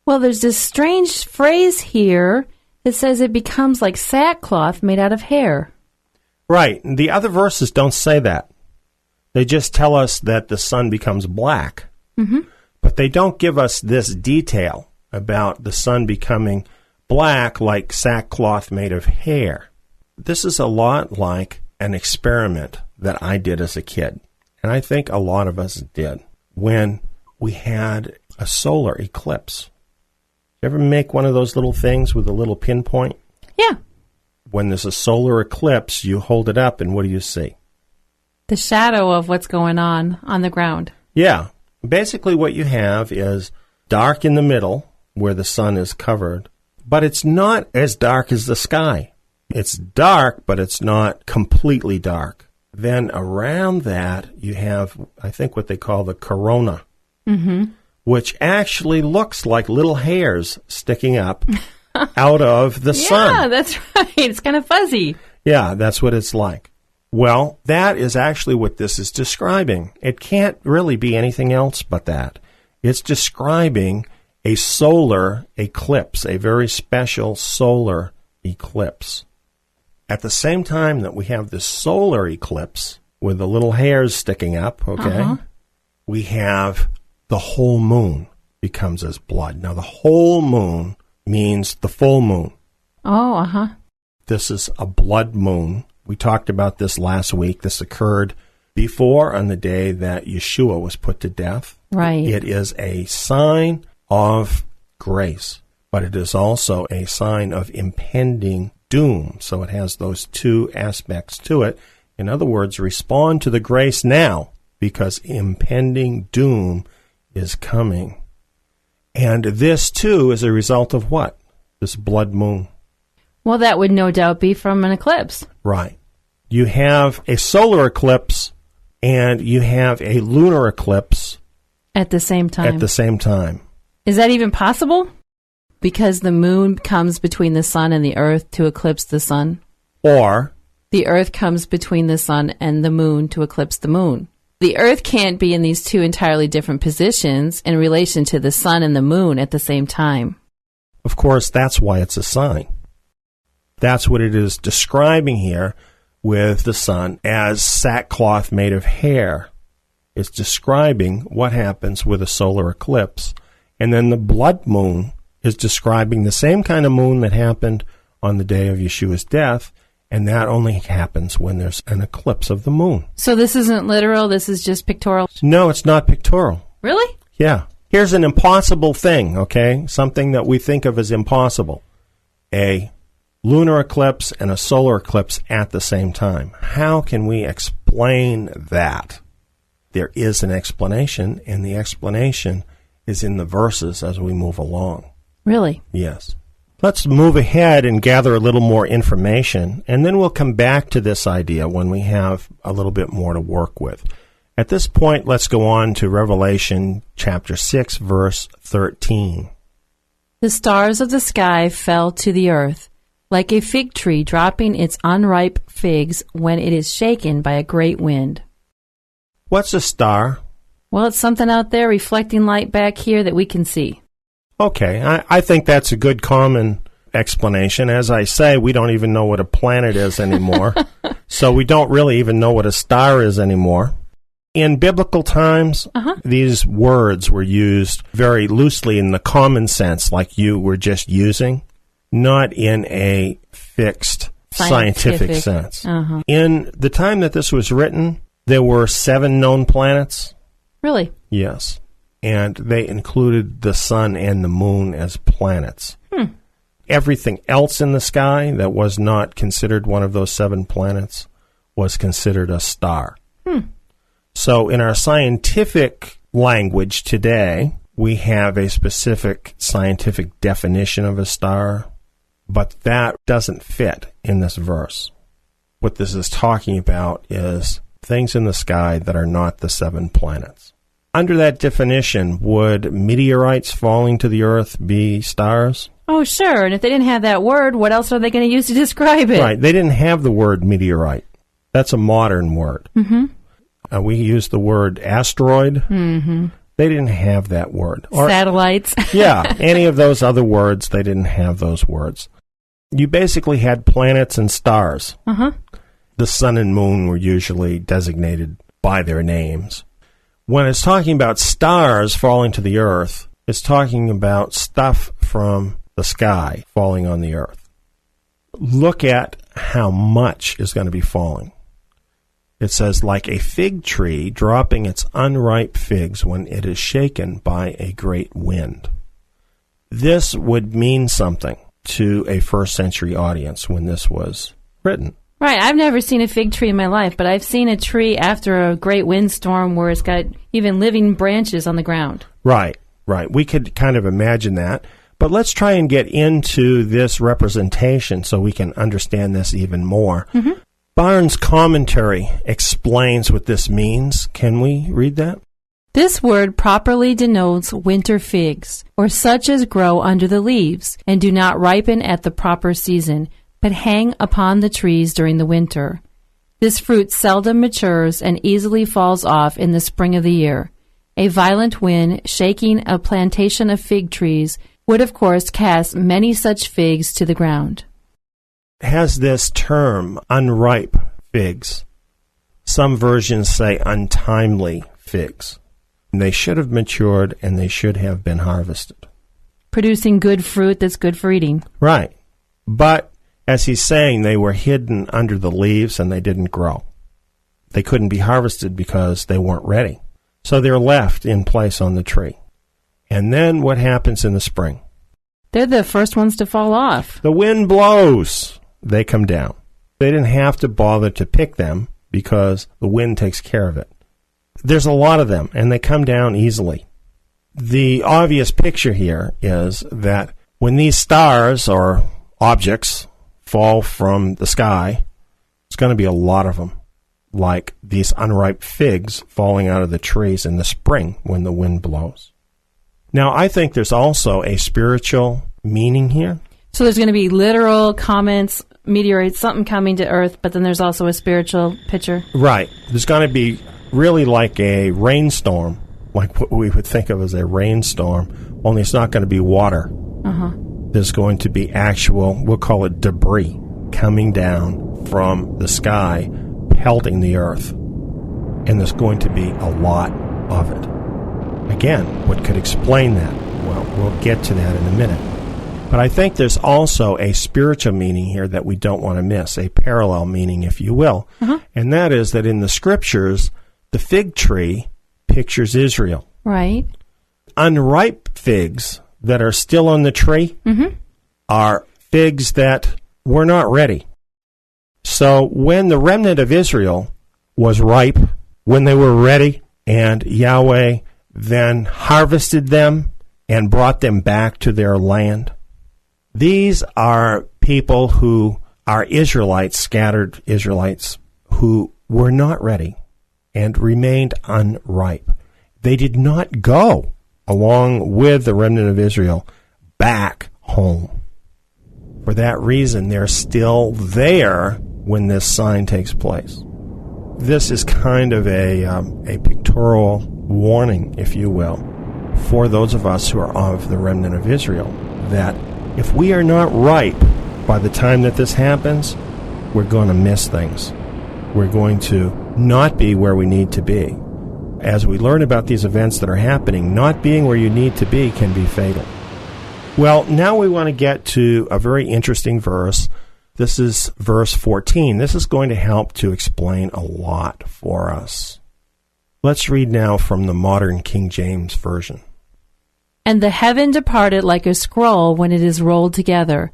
[SPEAKER 2] Well, there's this strange phrase here that says it becomes like sackcloth made out of hair.
[SPEAKER 1] Right. The other verses don't say that. They just tell us that the sun becomes black. But they don't give us this detail about the sun becoming black like sackcloth made of hair. This is a lot like an experiment that I did as a kid, and I think a lot of us did, when we had a solar eclipse. You ever make one of those little things with a little pinpoint?
[SPEAKER 2] Yeah.
[SPEAKER 1] When there's a solar eclipse, you hold it up, and what do you see?
[SPEAKER 2] The shadow of what's going on the ground.
[SPEAKER 1] Yeah. Basically what you have is dark in the middle, where the sun is covered, but it's not as dark as the sky. It's dark, but it's not completely dark. Then around that, you have, I think, what they call the corona, which actually looks like little hairs sticking up out of the sun.
[SPEAKER 2] Yeah, that's right. It's kind of fuzzy.
[SPEAKER 1] Yeah, that's what it's like. Well, that is actually what this is describing. It can't really be anything else but that. It's describing a solar eclipse, a very special solar eclipse. At the same time that we have this solar eclipse with the little hairs sticking up, we have the whole moon becomes as blood. Now, the whole moon means the full moon.
[SPEAKER 2] Oh,
[SPEAKER 1] This is a blood moon We talked about this last week. This occurred before on the day that Yeshua was put to death.
[SPEAKER 2] Right.
[SPEAKER 1] It is a sign of grace, but it is also a sign of impending doom. So it has those two aspects to it. In other words, respond to the grace now, because impending doom is coming. And this, too, is a result of what? This blood moon.
[SPEAKER 2] Well, that would no doubt be from an eclipse.
[SPEAKER 1] Right. You have a solar eclipse and you have a lunar eclipse.
[SPEAKER 2] At the same time.
[SPEAKER 1] At the same time.
[SPEAKER 2] Is that even possible? Because the moon comes between the sun and the earth to eclipse the sun?
[SPEAKER 1] Or
[SPEAKER 2] the earth comes between the sun and the moon to eclipse the moon. The earth can't be in these two entirely different positions in relation to the sun and the moon at the same time.
[SPEAKER 1] Of course, that's why it's a sign. That's what it is describing here with the sun as sackcloth made of hair. It's describing what happens with a solar eclipse. And then the blood moon is describing the same kind of moon that happened on the day of Yeshua's death, and that only happens when there's an eclipse of the moon.
[SPEAKER 2] So this isn't literal, this is just pictorial?
[SPEAKER 1] No, it's not pictorial.
[SPEAKER 2] Really?
[SPEAKER 1] Yeah. Here's an impossible thing, okay? Something that we think of as impossible. A lunar eclipse and a solar eclipse at the same time. How can we explain that? There is an explanation, and the explanation is in the verses as we move along.
[SPEAKER 2] Really?
[SPEAKER 1] Yes. Let's move ahead and gather a little more information, and then we'll come back to this idea when we have a little bit more to work with. At this point, let's go on to Revelation chapter 6, verse 13.
[SPEAKER 2] The stars of the sky fell to the earth, like a fig tree dropping its unripe figs when it is shaken by a great wind.
[SPEAKER 1] What's a star?
[SPEAKER 2] Well, it's something out there reflecting light back here that we can see.
[SPEAKER 1] Okay, I think that's a good common explanation. As I say, we don't even know what a planet is anymore, so we don't really even know what a star is anymore. In biblical times, these words were used very loosely in the common sense, like you were just using, not in a fixed scientific sense. In the time that this was written, there were 7 known planets.
[SPEAKER 2] Really?
[SPEAKER 1] Yes. And they included the sun and the moon as planets. Everything else in the sky that was not considered one of those 7 planets was considered a star. So in our scientific language today, we have a specific scientific definition of a star, but that doesn't fit in this verse. What this is talking about is things in the sky that are not the 7 planets. Under that definition, would meteorites falling to the earth be stars?
[SPEAKER 2] Oh, sure. And if they didn't have that word, what else are they going to use to describe it?
[SPEAKER 1] Right. They didn't have the word meteorite. That's a modern word. We use the word asteroid. They didn't have that word. Or,
[SPEAKER 2] satellites.
[SPEAKER 1] Yeah. Any of those other words, they didn't have those words. You basically had planets and stars. The sun and moon were usually designated by their names. When it's talking about stars falling to the earth, it's talking about stuff from the sky falling on the earth. Look at how much is going to be falling. It says, like a fig tree dropping its unripe figs when it is shaken by a great wind. This would mean something to a first century audience when this was written.
[SPEAKER 2] Right, I've never seen a fig tree in my life, but I've seen a tree after a great windstorm where it's got even living branches on the ground. Right.
[SPEAKER 1] We could kind of imagine that. But let's try and get into this representation so we can understand this even more. Barnes' commentary explains what this means. Can we read that?
[SPEAKER 2] This word properly denotes winter figs, or such as grow under the leaves and do not ripen at the proper season, but hang upon the trees during the winter. This fruit seldom matures and easily falls off in the spring of the year. A violent wind shaking a plantation of fig trees would of course cast many such figs to the ground.
[SPEAKER 1] Has this term, unripe figs. Some versions say untimely figs. They should have matured and they should have been harvested.
[SPEAKER 2] Producing good fruit that's good for eating.
[SPEAKER 1] Right. But As he's saying, they were hidden under the leaves and they didn't grow. They couldn't be harvested because they weren't ready. So they're left in place on the tree. And then what happens in the spring?
[SPEAKER 2] They're the first ones to fall off.
[SPEAKER 1] The wind blows. They come down. They didn't have to bother to pick them because the wind takes care of it. There's a lot of them, and they come down easily. The obvious picture here is that when these stars or objects fall from the sky, it's going to be a lot of them, like these unripe figs falling out of the trees in the spring when the wind blows. Now, I think there's also a spiritual meaning here.
[SPEAKER 2] So there's going to be literal comets, meteorites, something coming to Earth, but then there's also a spiritual picture.
[SPEAKER 1] Right. There's going to be really like a rainstorm, like what we would think of as a rainstorm, only it's not going to be water. There's going to be actual, we'll call it debris, coming down from the sky, pelting the Earth. And there's going to be a lot of it. Again, what could explain that? Well, we'll get to that in a minute. But I think there's also a spiritual meaning here that we don't want to miss, a parallel meaning, if you will. And that is that in the Scriptures, the fig tree pictures Israel.
[SPEAKER 2] Right.
[SPEAKER 1] Unripe figs that are still on the tree are figs that were not ready. So when the remnant of Israel was ripe, when they were ready, and Yahweh then harvested them and brought them back to their land, these are people who are Israelites, scattered Israelites, who were not ready and remained unripe. They did not go, along with the remnant of Israel, back home. For that reason, they're still there when this sign takes place. This is kind of a pictorial warning, if you will, for those of us who are of the remnant of Israel, that if we are not ripe by the time that this happens, we're going to miss things. We're going to not be where we need to be. As we learn about these events that are happening, not being where you need to be can be fatal. Well, now we want to get to a very interesting verse. This is verse 14. This is going to help to explain a lot for us. Let's read now from the modern King James Version.
[SPEAKER 2] And the heaven departed like a scroll when it is rolled together,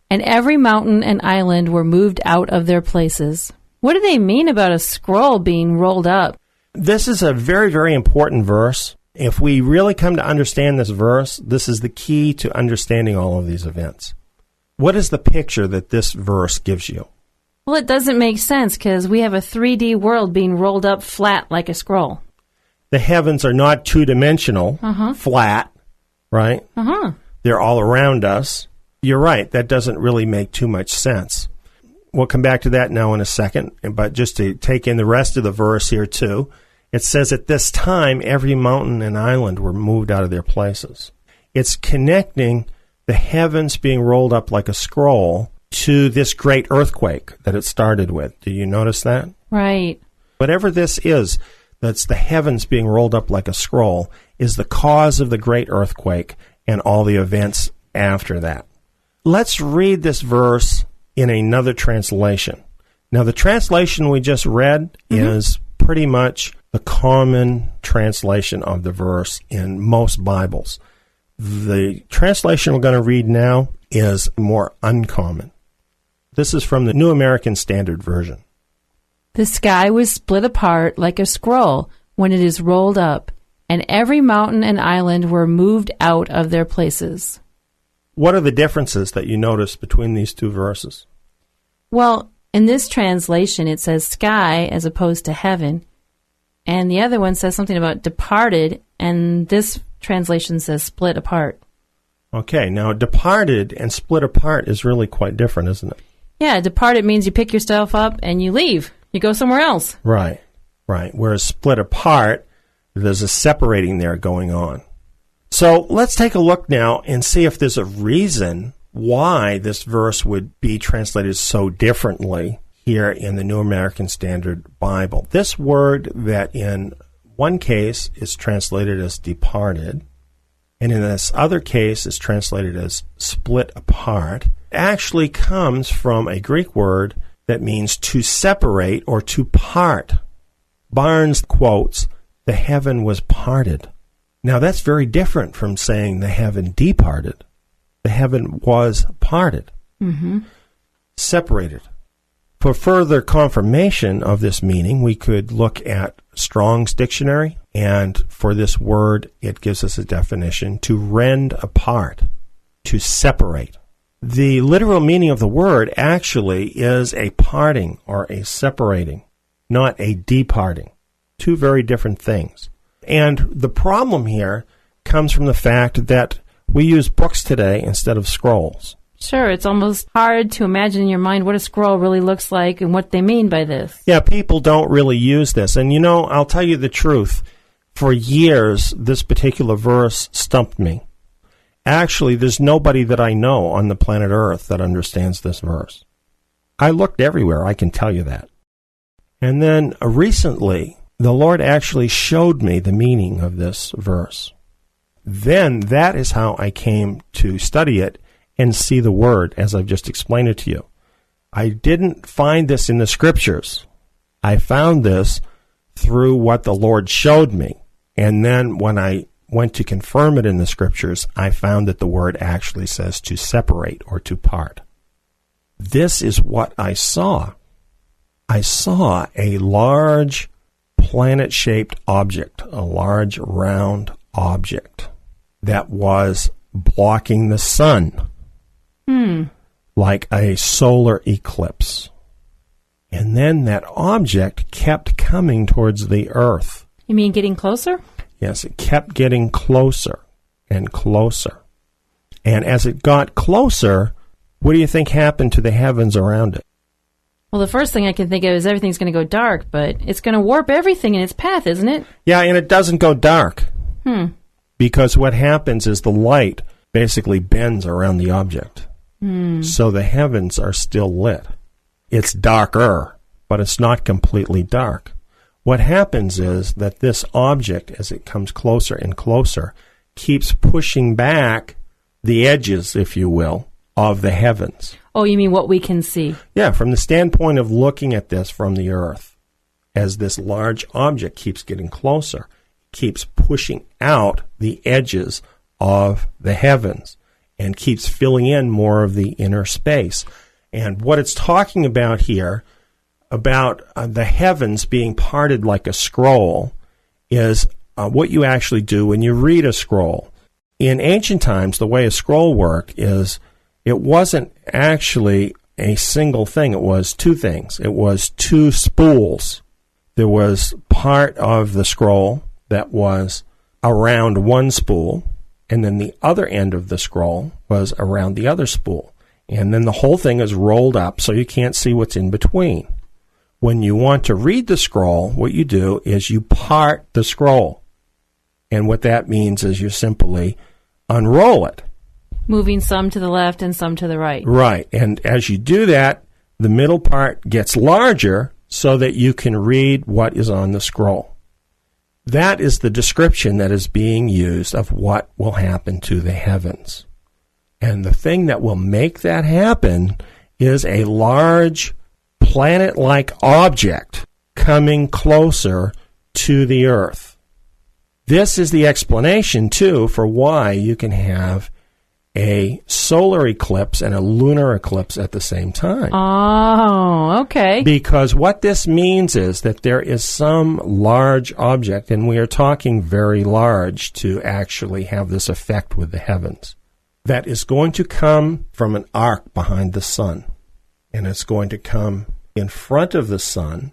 [SPEAKER 2] and every mountain and island were moved out of their places. What do they mean about a scroll being rolled up?
[SPEAKER 1] This is a very, very important verse. If we really come to understand this verse, this is the key to understanding all of these events. What is the picture that this verse gives you?
[SPEAKER 2] Well, it doesn't make sense because we have a 3D world being rolled up flat like a scroll.
[SPEAKER 1] The heavens are not two-dimensional, flat, right? They're all around us. You're right. That doesn't really make too much sense. We'll come back to that now in a second, but just to take in the rest of the verse here too, it says at this time every mountain and island were moved out of their places. It's connecting the heavens being rolled up like a scroll to this great earthquake that it started with. Do you notice that?
[SPEAKER 2] Right.
[SPEAKER 1] Whatever this is, that's the heavens being rolled up like a scroll, is the cause of the great earthquake and all the events after that. Let's read this verse in another translation. Now, the translation we just read is pretty much the common translation of the verse in most Bibles. The translation we're going to read now is more uncommon. This is from the New American Standard Version.
[SPEAKER 2] The sky was split apart like a scroll when it is rolled up, and every mountain and island were moved out of their places.
[SPEAKER 1] What are the differences that you notice between these two verses?
[SPEAKER 2] Well, in this translation, it says sky as opposed to heaven, and the other one says something about departed, and this translation says split apart.
[SPEAKER 1] Okay, now departed and split apart is really quite different, isn't it?
[SPEAKER 2] Yeah, departed means you pick your stuff up and you leave. You go somewhere else.
[SPEAKER 1] Right, right. Whereas split apart, there's a separating there going on. So let's take a look now and see if there's a reason why this verse would be translated so differently here in the New American Standard Bible. This word that in one case is translated as departed, and in this other case is translated as split apart, actually comes from a Greek word that means to separate or to part. Barnes quotes, "The heaven was parted." Now that's very different from saying the heaven departed. The heaven was parted, separated. For further confirmation of this meaning, we could look at Strong's dictionary, and for this word, it gives us a definition: to rend apart, to separate. The literal meaning of the word actually is a parting or a separating, not a departing. Two very different things. And the problem here comes from the fact that we use books today instead of scrolls.
[SPEAKER 2] Sure, it's almost hard to imagine in your mind what a scroll really looks like and what they mean by this.
[SPEAKER 1] Yeah, people don't really use this. And you know, I'll tell you the truth. For years, this particular verse stumped me. Actually, there's nobody that I know on the planet Earth that understands this verse. I looked everywhere, I can tell you that. And then recently, the Lord actually showed me the meaning of this verse. Then that is how I came to study it and see the word as I've just explained it to you. I didn't find this in the scriptures. I found this through what the Lord showed me. And then when I went to confirm it in the scriptures, I found that the word actually says to separate or to part. This is what I saw. I saw a large planet-shaped object, a large round object that was blocking the sun. Like a solar eclipse. And then that object kept coming towards the Earth.
[SPEAKER 2] You mean getting closer?
[SPEAKER 1] Yes, it kept getting closer and closer. And as it got closer, what do you think happened to the heavens around it?
[SPEAKER 2] Well, the first thing I can think of is everything's going to go dark, but it's going to warp everything in its path, isn't it?
[SPEAKER 1] Yeah, and it doesn't go dark. Because what happens is the light basically bends around the object. So the heavens are still lit. It's darker, but it's not completely dark. What happens is that this object, as it comes closer and closer, keeps pushing back the edges, if you will, of the heavens.
[SPEAKER 2] Oh, you mean what we can see?
[SPEAKER 1] Yeah, from the standpoint of looking at this from the Earth, as this large object keeps getting closer, keeps pushing out the edges of the heavens and keeps filling in more of the inner space. And what it's talking about here, about the heavens being parted like a scroll, is what you actually do when you read a scroll. In ancient times, the way a scroll worked is it wasn't actually a single thing. It was two things. It was two spools. There was part of the scroll that was around one spool, and then the other end of the scroll was around the other spool. And then the whole thing is rolled up so you can't see what's in between. When you want to read the scroll, what you do is you part the scroll. And what that means is you simply unroll it.
[SPEAKER 2] Moving some to the left and some to the right.
[SPEAKER 1] Right. And as you do that, the middle part gets larger so that you can read what is on the scroll. That is the description that is being used of what will happen to the heavens. And the thing that will make that happen is a large planet-like object coming closer to the Earth. This is the explanation, too, for why you can have a solar eclipse and a lunar eclipse at the same time.
[SPEAKER 2] Oh, okay.
[SPEAKER 1] Because what this means is that there is some large object, and we are talking very large to actually have this effect with the heavens, that is going to come from an arc behind the sun. And it's going to come in front of the sun.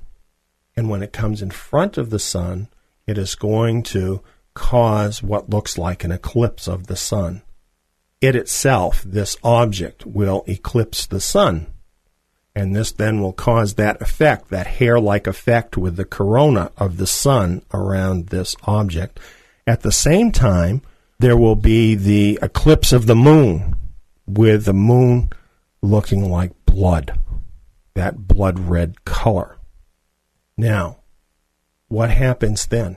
[SPEAKER 1] And when it comes in front of the sun, it is going to cause what looks like an eclipse of the sun. It itself, this object, will eclipse the sun. And this then will cause that effect, that hair-like effect with the corona of the sun around this object. At the same time, there will be the eclipse of the moon, with the moon looking like blood, that blood-red color. Now, what happens then?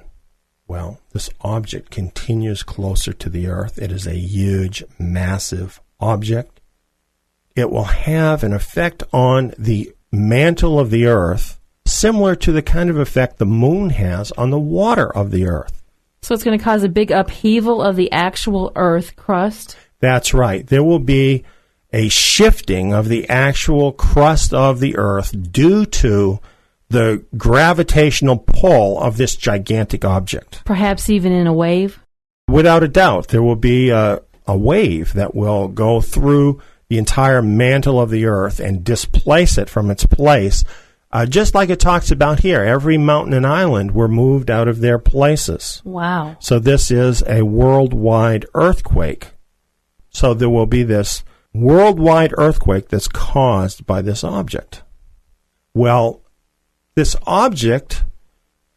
[SPEAKER 1] Well, this object continues closer to the Earth. It is a huge, massive object. It will have an effect on the mantle of the Earth similar to the kind of effect the moon has on the water of the Earth.
[SPEAKER 2] So it's going to cause a big upheaval of the actual Earth crust?
[SPEAKER 1] That's right. There will be a shifting of the actual crust of the Earth due to the gravitational pull of this gigantic object.
[SPEAKER 2] Perhaps even in a wave?
[SPEAKER 1] Without a doubt, there will be a wave that will go through the entire mantle of the Earth and displace it from its place, just like it talks about here. Every mountain and island were moved out of their places.
[SPEAKER 2] Wow.
[SPEAKER 1] So this is a worldwide earthquake. So there will be this worldwide earthquake that's caused by this object. Well, this object,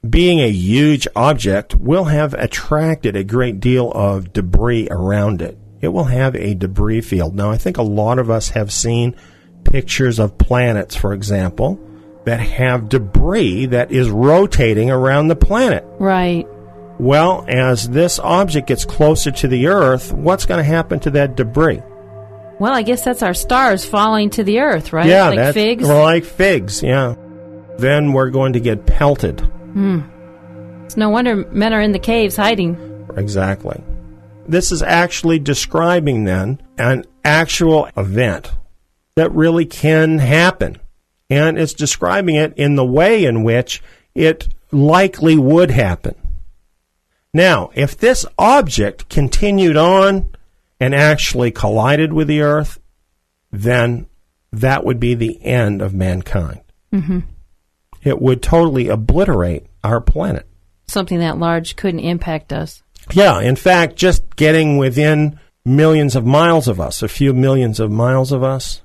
[SPEAKER 1] being a huge object, will have attracted a great deal of debris around it. It will have a debris field. Now, I think a lot of us have seen pictures of planets, for example, that have debris that is rotating around the planet.
[SPEAKER 2] Right.
[SPEAKER 1] Well, as this object gets closer to the Earth, what's going to happen to that debris?
[SPEAKER 2] Well, I guess that's our stars falling to the Earth, right?
[SPEAKER 1] Yeah,
[SPEAKER 2] like figs?
[SPEAKER 1] Like figs, yeah. Then we're going to get pelted.
[SPEAKER 2] It's no wonder men are in the caves hiding.
[SPEAKER 1] Exactly. This is actually describing, then, an actual event that really can happen. And it's describing it in the way in which it likely would happen. Now, if this object continued on and actually collided with the Earth, then that would be the end of mankind.
[SPEAKER 2] Mm-hmm.
[SPEAKER 1] It would totally obliterate our planet.
[SPEAKER 2] Something that large couldn't impact us.
[SPEAKER 1] Yeah, in fact, just getting within millions of miles of us, a few millions of miles of us,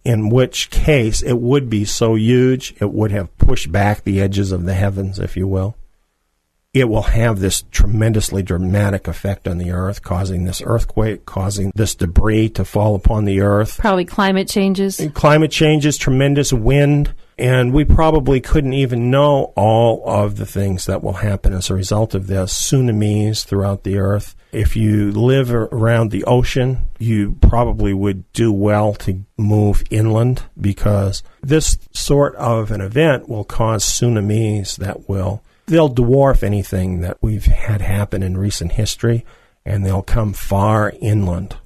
[SPEAKER 1] in which case it would be so huge, it would have pushed back the edges of the heavens, if you will. It will have this tremendously dramatic effect on the Earth, causing this earthquake, causing this debris to fall upon the Earth.
[SPEAKER 2] Probably climate changes.
[SPEAKER 1] Climate changes, tremendous wind, and we probably couldn't even know all of the things that will happen as a result of this. Tsunamis throughout the Earth. If you live around the ocean, you probably would do well to move inland, because this sort of an event will cause tsunamis that they'll dwarf anything that we've had happen in recent history, and they'll come far inland.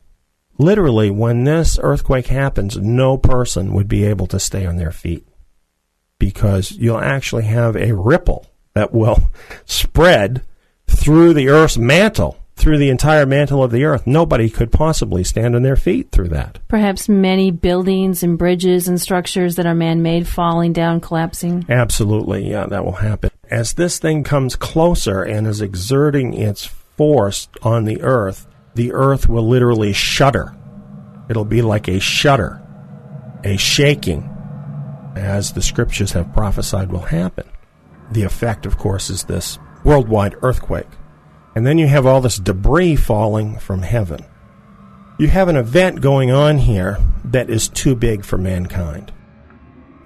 [SPEAKER 1] Literally, when this earthquake happens, no person would be able to stay on their feet, because you'll actually have a ripple that will spread through the Earth's mantle, through the entire mantle of the Earth. Nobody could possibly stand on their feet through that.
[SPEAKER 2] Perhaps many buildings and bridges and structures that are man-made falling down, collapsing.
[SPEAKER 1] Absolutely, yeah, that will happen. As this thing comes closer and is exerting its force on the Earth will literally shudder. It'll be like a shudder, a shaking, as the scriptures have prophesied will happen. The effect, of course, is this worldwide earthquake. And then you have all this debris falling from heaven. You have an event going on here that is too big for mankind.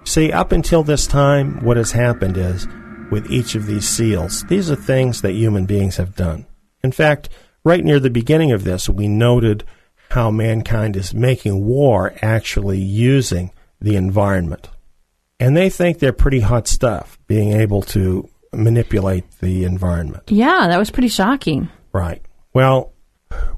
[SPEAKER 1] See, up until this time, what has happened is, with each of these seals, these are things that human beings have done. In fact, right near the beginning of this, we noted how mankind is making war actually using the environment. And they think they're pretty hot stuff, being able to manipulate the environment.
[SPEAKER 2] Yeah, that was pretty shocking.
[SPEAKER 1] Right. Well,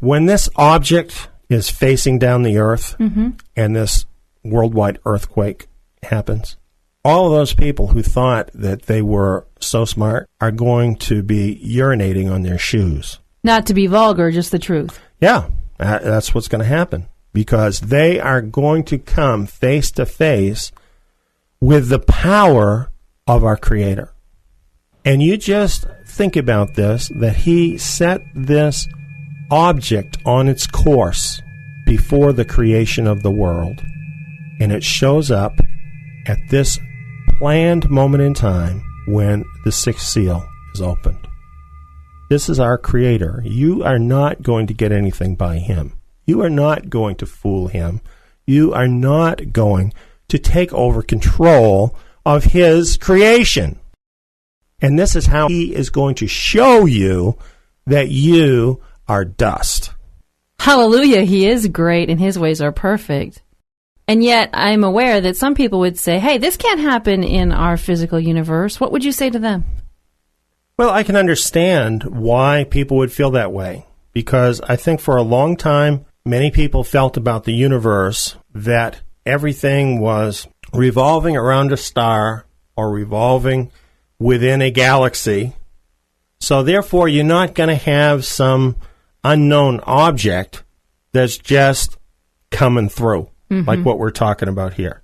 [SPEAKER 1] when this object is facing down the Earth, and this worldwide earthquake happens, all of those people who thought that they were so smart are going to be urinating on their shoes.
[SPEAKER 2] Not to be vulgar, just the truth.
[SPEAKER 1] Yeah, that's what's going to happen, because they are going to come face to face with the power of our Creator. And you just think about this, that He set this object on its course before the creation of the world, and it shows up at this planned moment in time when the sixth seal is opened. This is our Creator. You are not going to get anything by Him. You are not going to fool Him. You are not going to take over control of His creation. And this is how he is going to show you that you are dust.
[SPEAKER 2] Hallelujah, he is great and his ways are perfect. And yet I'm aware that some people would say, hey, this can't happen in our physical universe. What would you say to them?
[SPEAKER 1] Well, I can understand why people would feel that way, because I think for a long time, many people felt about the universe that everything was revolving around a star or revolving within a galaxy. So therefore, you're not going to have some unknown object that's just coming through, like what we're talking about here.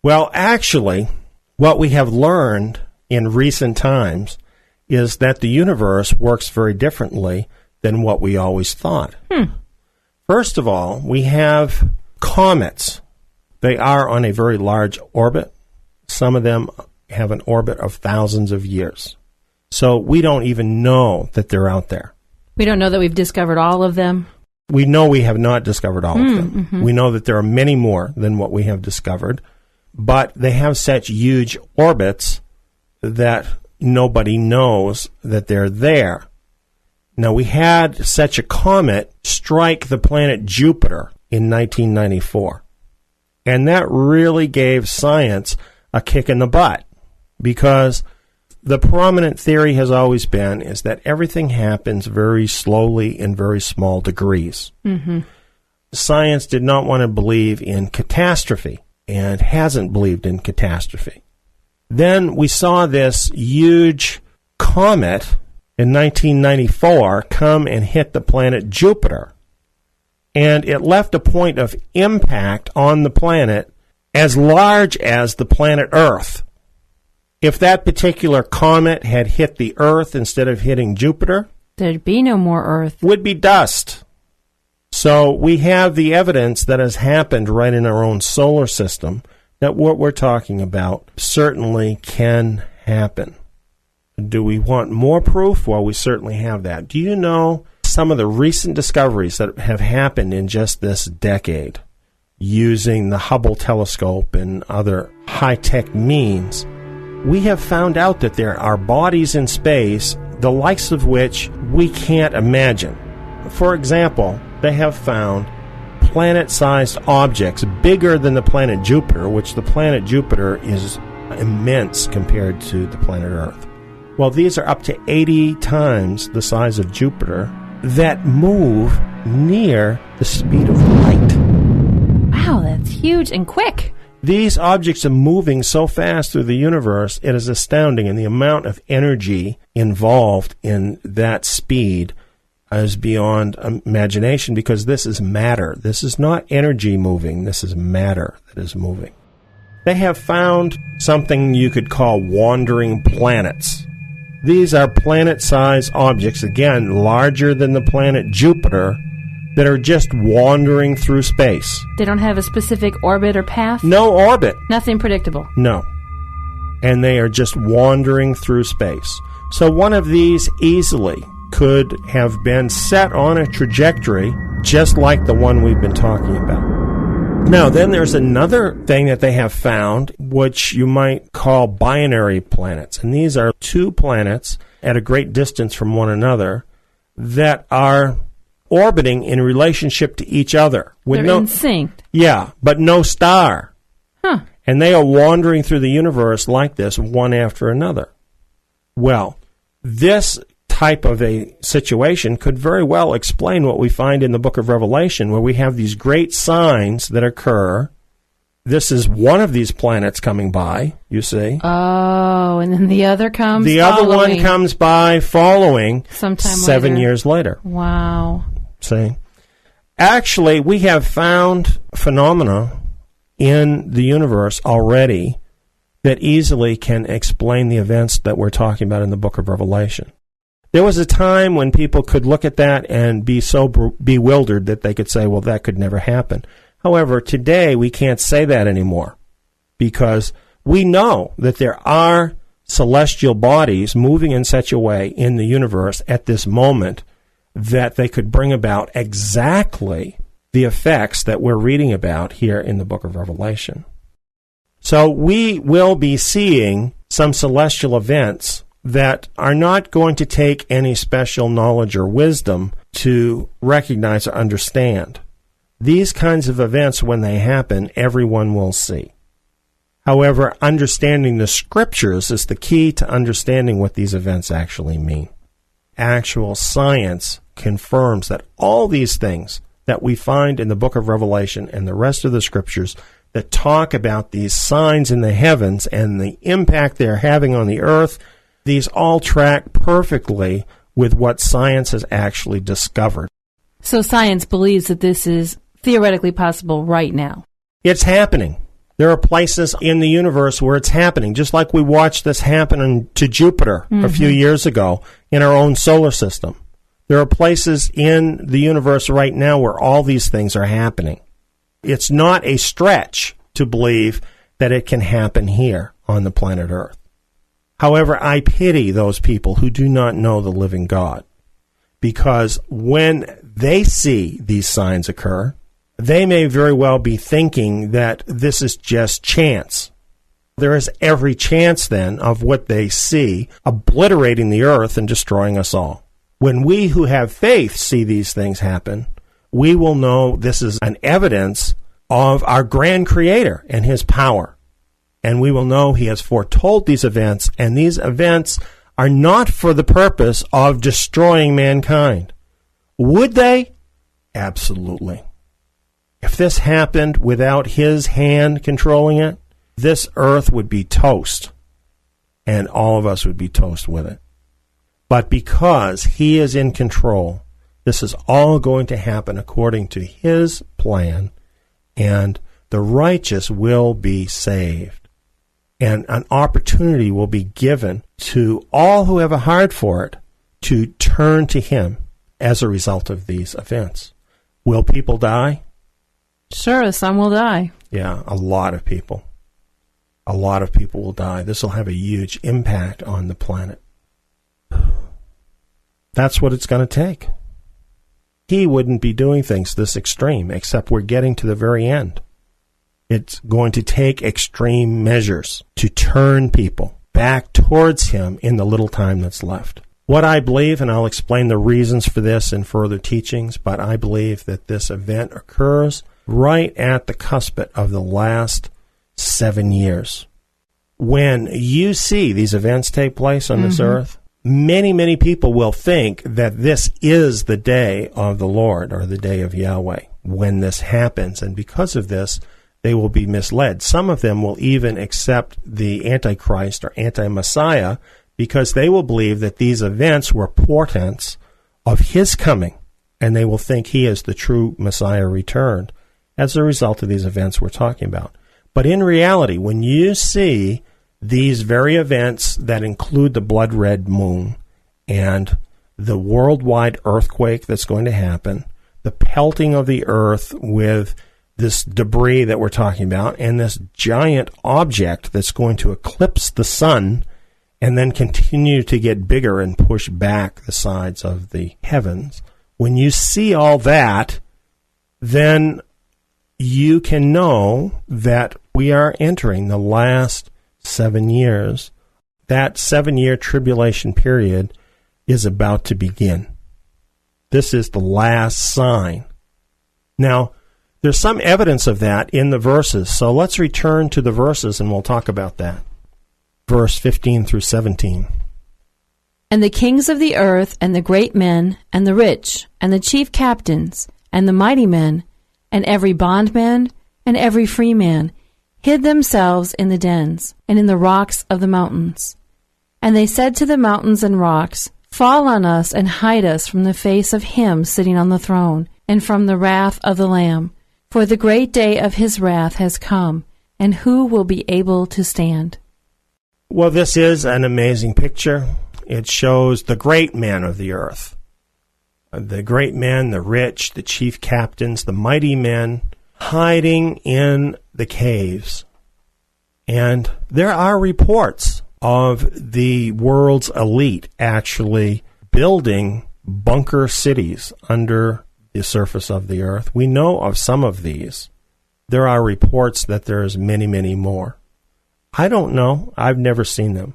[SPEAKER 1] Well, actually, what we have learned in recent times is that the universe works very differently than what we always thought. First of all, we have comets. They are on a very large orbit. Some of them have an orbit of thousands of years. So we don't even know that they're out there.
[SPEAKER 2] We don't know that we've discovered all of them.
[SPEAKER 1] We know we have not discovered all of them. We know that there are many more than what we have discovered, but they have such huge orbits that nobody knows that they're there. Now, we had such a comet strike the planet Jupiter in 1994, and that really gave science a kick in the butt, because the prominent theory has always been is that everything happens very slowly in very small degrees. Science did not want to believe in catastrophe and hasn't believed in catastrophe. Then we saw this huge comet in 1994 come and hit the planet Jupiter, and it left a point of impact on the planet as large as the planet Earth. If that particular comet had hit the Earth instead of hitting Jupiter,
[SPEAKER 2] there'd be no more Earth.
[SPEAKER 1] Would be dust. So we have the evidence that has happened right in our own solar system that what we're talking about certainly can happen. Do we want more proof? Well, we certainly have that. Do you know some of the recent discoveries that have happened in just this decade using the Hubble telescope and other high-tech means? We have found out that there are bodies in space, the likes of which we can't imagine. For example, they have found planet-sized objects bigger than the planet Jupiter, which the planet Jupiter is immense compared to the planet Earth. Well, these are up to 80 times the size of Jupiter that move near the speed of light.
[SPEAKER 2] Wow, that's huge and quick.
[SPEAKER 1] These objects are moving so fast through the universe, it is astounding, and the amount of energy involved in that speed is beyond imagination, because this is matter. This is not energy moving. This is matter that is moving. They have found something you could call wandering planets. These are planet-sized objects, again, larger than the planet Jupiter, that are just wandering through space.
[SPEAKER 2] They don't have a specific orbit or path?
[SPEAKER 1] No orbit.
[SPEAKER 2] Nothing predictable?
[SPEAKER 1] No. And they are just wandering through space. So one of these easily could have been set on a trajectory just like the one we've been talking about. Now, then there's another thing that they have found, which you might call binary planets. And these are two planets at a great distance from one another that are orbiting in relationship to each other.
[SPEAKER 2] They're in sync.
[SPEAKER 1] Yeah, but no star.
[SPEAKER 2] Huh.
[SPEAKER 1] And they are wandering through the universe like this, one after another. Well, this type of a situation could very well explain what we find in the book of Revelation, where we have these great signs that occur. This is one of these planets coming by, you see.
[SPEAKER 2] Oh, and then the other comes
[SPEAKER 1] The
[SPEAKER 2] following.
[SPEAKER 1] other one comes by following
[SPEAKER 2] sometime
[SPEAKER 1] 7
[SPEAKER 2] later.
[SPEAKER 1] years later.
[SPEAKER 2] Wow.
[SPEAKER 1] See? Actually, we have found phenomena in the universe already that easily can explain the events that we're talking about in the book of Revelation. There was a time when people could look at that and be so bewildered that they could say, well, that could never happen. However, today we can't say that anymore, because we know that there are celestial bodies moving in such a way in the universe at this moment that they could bring about exactly the effects that we're reading about here in the book of Revelation. So we will be seeing some celestial events that are not going to take any special knowledge or wisdom to recognize or understand. These kinds of events, when they happen, everyone will see. However, understanding the scriptures is the key to understanding what these events actually mean. Actual science confirms that all these things that we find in the book of Revelation and the rest of the scriptures that talk about these signs in the heavens and the impact they're having on the earth, these all track perfectly with what science has actually discovered.
[SPEAKER 2] So science believes that this is theoretically possible right now.
[SPEAKER 1] It's happening. There are places in the universe where it's happening, just like we watched this happen to Jupiter a few years ago in our own solar system. There are places in the universe right now where all these things are happening. It's not a stretch to believe that it can happen here on the planet Earth. However, I pity those people who do not know the living God, because when they see these signs occur, they may very well be thinking that this is just chance. There is every chance then of what they see obliterating the earth and destroying us all. When we who have faith see these things happen, we will know this is an evidence of our grand Creator and His power. And we will know He has foretold these events, and these events are not for the purpose of destroying mankind. Would they? Absolutely. If this happened without His hand controlling it, this earth would be toast, and all of us would be toast with it. But because He is in control, this is all going to happen according to His plan, and the righteous will be saved. And an opportunity will be given to all who have a heart for it to turn to Him as a result of these events. Will people die?
[SPEAKER 2] Sure, some will die.
[SPEAKER 1] Yeah, a lot of people. A lot of people will die. This will have a huge impact on the planet. That's what it's going to take. He wouldn't be doing things this extreme, except we're getting to the very end. It's going to take extreme measures to turn people back towards Him in the little time that's left. What I believe, and I'll explain the reasons for this in further teachings, but I believe that this event occurs right at the cusp of the last 7 years. When you see these events take place on this earth, many, many people will think that this is the day of the Lord or the day of Yahweh when this happens, and because of this, they will be misled. Some of them will even accept the Antichrist or Anti-Messiah because they will believe that these events were portents of His coming, and they will think He is the true Messiah returned as a result of these events we're talking about. But in reality, when you see these very events that include the blood red moon and the worldwide earthquake that's going to happen, the pelting of the earth with this debris that we're talking about, and this giant object that's going to eclipse the sun and then continue to get bigger and push back the sides of the heavens. When you see all that, then you can know that we are entering the last 7 years. That 7-year tribulation period is about to begin. This is the last sign. Now, there's some evidence of that in the verses, so let's return to the verses and we'll talk about that. Verse 15 through 17.
[SPEAKER 2] And the kings of the earth, and the great men, and the rich, and the chief captains, and the mighty men, and every bondman, and every free man, hid themselves in the dens, and in the rocks of the mountains. And they said to the mountains and rocks, Fall on us, and hide us from the face of Him sitting on the throne, and from the wrath of the Lamb. For the great day of His wrath has come, and who will be able to stand?
[SPEAKER 1] Well, this is an amazing picture. It shows the great men of the earth. The great men, the rich, the chief captains, the mighty men, hiding in the caves. And there are reports of the world's elite actually building bunker cities under the surface of the earth. We know of some of these. There are reports that there's many, many more. I don't know. I've never seen them.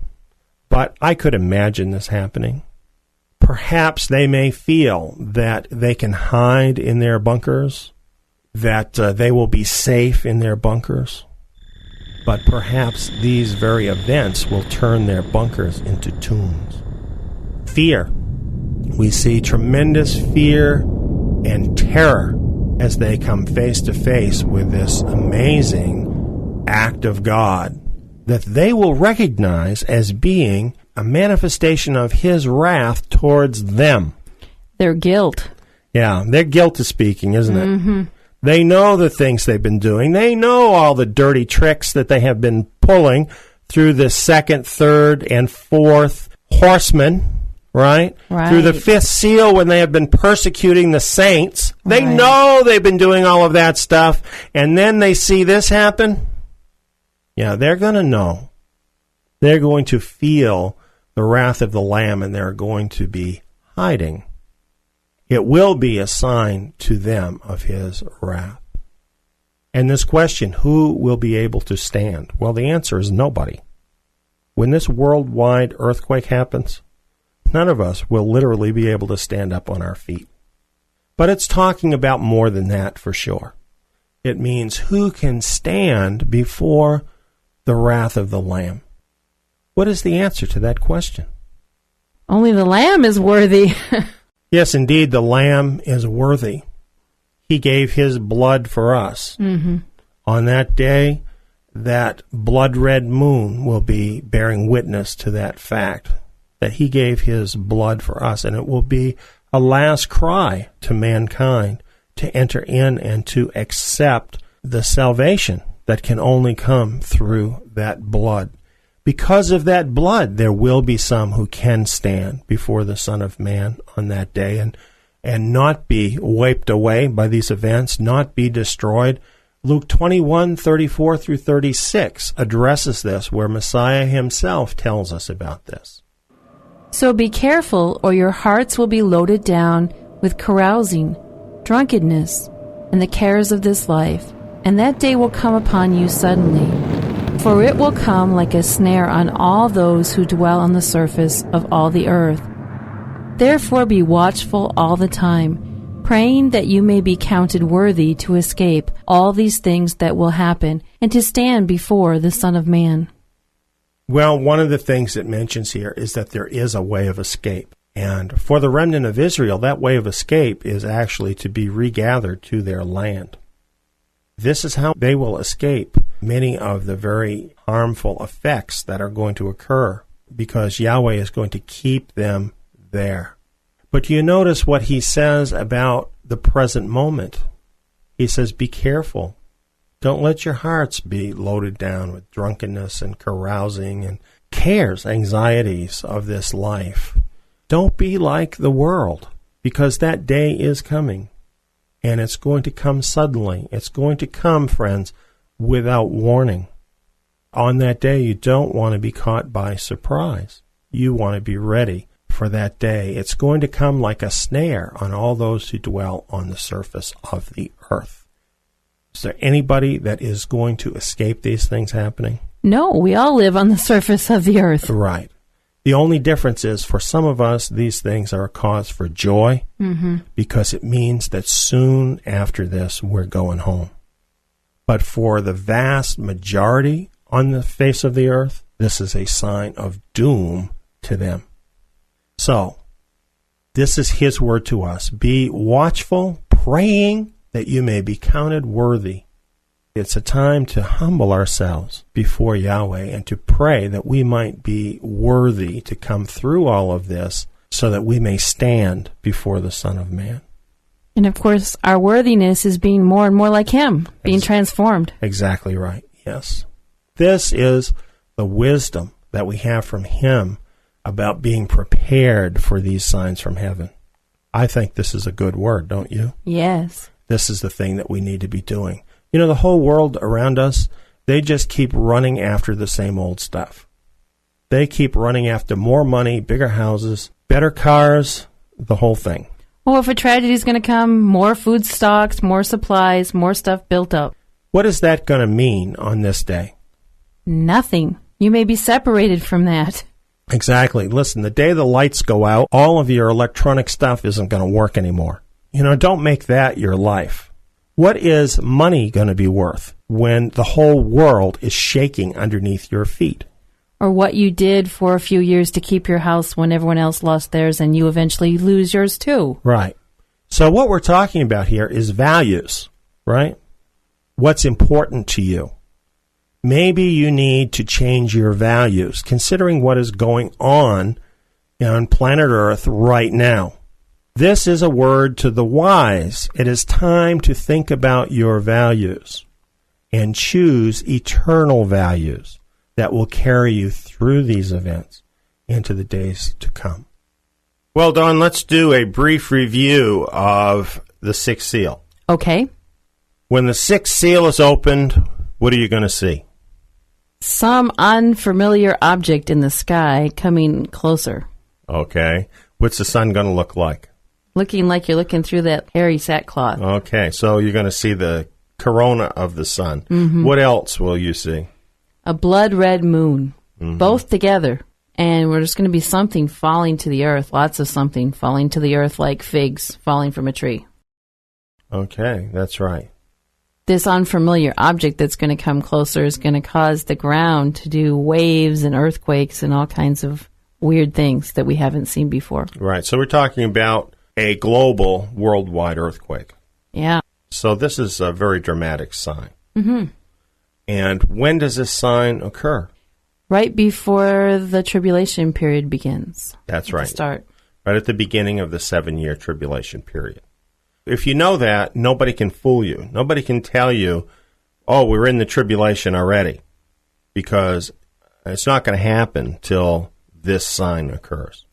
[SPEAKER 1] But I could imagine this happening. Perhaps they may feel that they can hide in their bunkers, that they will be safe in their bunkers. But perhaps these very events will turn their bunkers into tombs. Fear. We see tremendous fear and terror as they come face to face with this amazing act of God that they will recognize as being a manifestation of His wrath towards them.
[SPEAKER 2] Their guilt.
[SPEAKER 1] Yeah, their guilt is speaking, isn't it?
[SPEAKER 2] Mm-hmm.
[SPEAKER 1] They know the things they've been doing. They know all the dirty tricks that they have been pulling through the second, third, and fourth horsemen, right? Through the fifth seal when they have been persecuting the saints. They know they've been doing all of that stuff, and then they see this happen. Yeah, they're going to know. They're going to feel the wrath of the Lamb, and they're going to be hiding. It will be a sign to them of His wrath. And this question, who will be able to stand? Well, the answer is nobody. When this worldwide earthquake happens, none of us will literally be able to stand up on our feet. But it's talking about more than that for sure. It means who can stand before the wrath of the Lamb. What is the answer to that question?
[SPEAKER 2] Only the Lamb is worthy.
[SPEAKER 1] Yes, indeed, the Lamb is worthy. He gave His blood for us.
[SPEAKER 2] Mm-hmm.
[SPEAKER 1] On that day, that blood-red moon will be bearing witness to that fact, that He gave His blood for us, and it will be a last cry to mankind to enter in and to accept the salvation that can only come through that blood. Because of that blood, there will be some who can stand before the Son of Man on that day and not be wiped away by these events, not be destroyed. Luke 21:34 through 36 addresses this, where Messiah Himself tells us about this.
[SPEAKER 2] So be careful, or your hearts will be loaded down with carousing, drunkenness, and the cares of this life, and that day will come upon you suddenly. For it will come like a snare on all those who dwell on the surface of all the earth. Therefore be watchful all the time, praying that you may be counted worthy to escape all these things that will happen, and to stand before the Son of Man.
[SPEAKER 1] Well, one of the things it mentions here is that there is a way of escape. And for the remnant of Israel, that way of escape is actually to be regathered to their land. This is how they will escape many of the very harmful effects that are going to occur, because Yahweh is going to keep them there. But you notice what He says about the present moment. He says, be careful. Don't let your hearts be loaded down with drunkenness and carousing and cares, anxieties of this life. Don't be like the world, because that day is coming. And it's going to come suddenly. It's going to come, friends, without warning. On that day, you don't want to be caught by surprise. You want to be ready for that day. It's going to come like a snare on all those who dwell on the surface of the earth. Is there anybody that is going to escape these things happening?
[SPEAKER 2] No, we all live on the surface of the earth.
[SPEAKER 1] Right. The only difference is, for some of us, these things are a cause for joy, because it means that soon after this, we're going home. But for the vast majority on the face of the earth, this is a sign of doom to them. So, this is His word to us. Be watchful, praying that you may be counted worthy. It's a time to humble ourselves before Yahweh and to pray that we might be worthy to come through all of this so that we may stand before the Son of Man.
[SPEAKER 2] And of course, our worthiness is being more and more like Him, being transformed.
[SPEAKER 1] Exactly right, yes. This is the wisdom that we have from Him about being prepared for these signs from heaven. I think this is a good word, don't you?
[SPEAKER 2] Yes.
[SPEAKER 1] This is the thing that we need to be doing. You know, the whole world around us, they just keep running after the same old stuff. They keep running after more money, bigger houses, better cars, the whole thing.
[SPEAKER 2] Well, if a tragedy is going to come, more food stocks, more supplies, more stuff built up.
[SPEAKER 1] What is that going to mean on this day?
[SPEAKER 2] Nothing. You may be separated from that.
[SPEAKER 1] Exactly. Listen, the day the lights go out, all of your electronic stuff isn't going to work anymore. Don't make that your life. What is money going to be worth when the whole world is shaking underneath your feet?
[SPEAKER 2] Or what you did for a few years to keep your house when everyone else lost theirs and you eventually lose yours too.
[SPEAKER 1] Right. So what we're talking about here is values, right? What's important to you? Maybe you need to change your values, considering what is going on planet Earth right now. This is a word to the wise. It is time to think about your values and choose eternal values that will carry you through these events into the days to come. Well, Dawn, let's do a brief review of the sixth seal.
[SPEAKER 2] Okay.
[SPEAKER 1] When the sixth seal is opened, what are you going to see?
[SPEAKER 2] Some unfamiliar object in the sky coming closer.
[SPEAKER 1] Okay. What's the sun going to look like?
[SPEAKER 2] Looking like you're looking through that hairy sackcloth.
[SPEAKER 1] Okay, so you're going to see the corona of the sun. Mm-hmm. What else will you see?
[SPEAKER 2] A blood-red moon, both together. And we're just going to be something falling to the earth, lots of something falling to the earth like figs falling from a tree.
[SPEAKER 1] Okay, that's right.
[SPEAKER 2] This unfamiliar object that's going to come closer is going to cause the ground to do waves and earthquakes and all kinds of weird things that we haven't seen before.
[SPEAKER 1] Right, so we're talking about a global, worldwide earthquake.
[SPEAKER 2] Yeah.
[SPEAKER 1] So this is a very dramatic sign.
[SPEAKER 2] Mm-hmm.
[SPEAKER 1] And when does this sign occur?
[SPEAKER 2] Right before the tribulation period begins.
[SPEAKER 1] That's right.
[SPEAKER 2] Start.
[SPEAKER 1] Right at the beginning of the 7-year tribulation period. If you know that, nobody can fool you. Nobody can tell you, oh, we're in the tribulation already, because it's not going to happen till this sign occurs.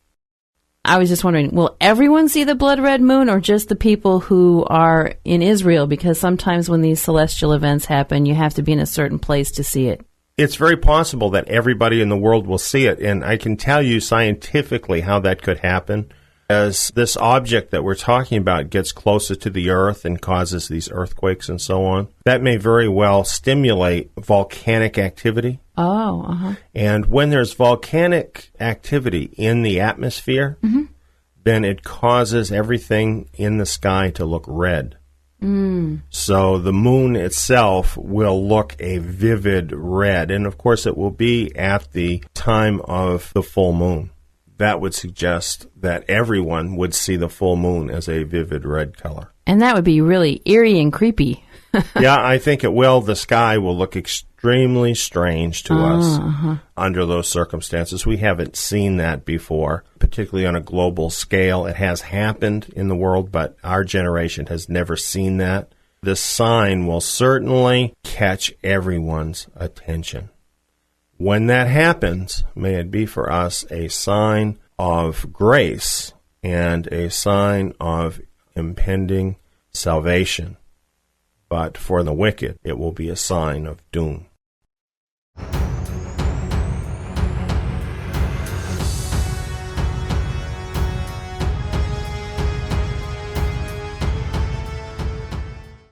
[SPEAKER 2] I was just wondering, will everyone see the blood red moon or just the people who are in Israel? Because sometimes when these celestial events happen, you have to be in a certain place to see it.
[SPEAKER 1] It's very possible that everybody in the world will see it, and I can tell you scientifically how that could happen. As this object that we're talking about gets closer to the Earth and causes these earthquakes and so on, that may very well stimulate volcanic activity.
[SPEAKER 2] Oh, uh-huh.
[SPEAKER 1] And when there's volcanic activity in the atmosphere, then it causes everything in the sky to look red. So the moon itself will look a vivid red. And, of course, it will be at the time of the full moon. That would suggest that everyone would see the full moon as a vivid red color.
[SPEAKER 2] And that would be really eerie and creepy.
[SPEAKER 1] Yeah, I think it will. The sky will look extremely strange to us under those circumstances. We haven't seen that before, particularly on a global scale. It has happened in the world, but our generation has never seen that. This sign will certainly catch everyone's attention. When that happens, may it be for us a sign of grace and a sign of impending salvation. But for the wicked, it will be a sign of doom.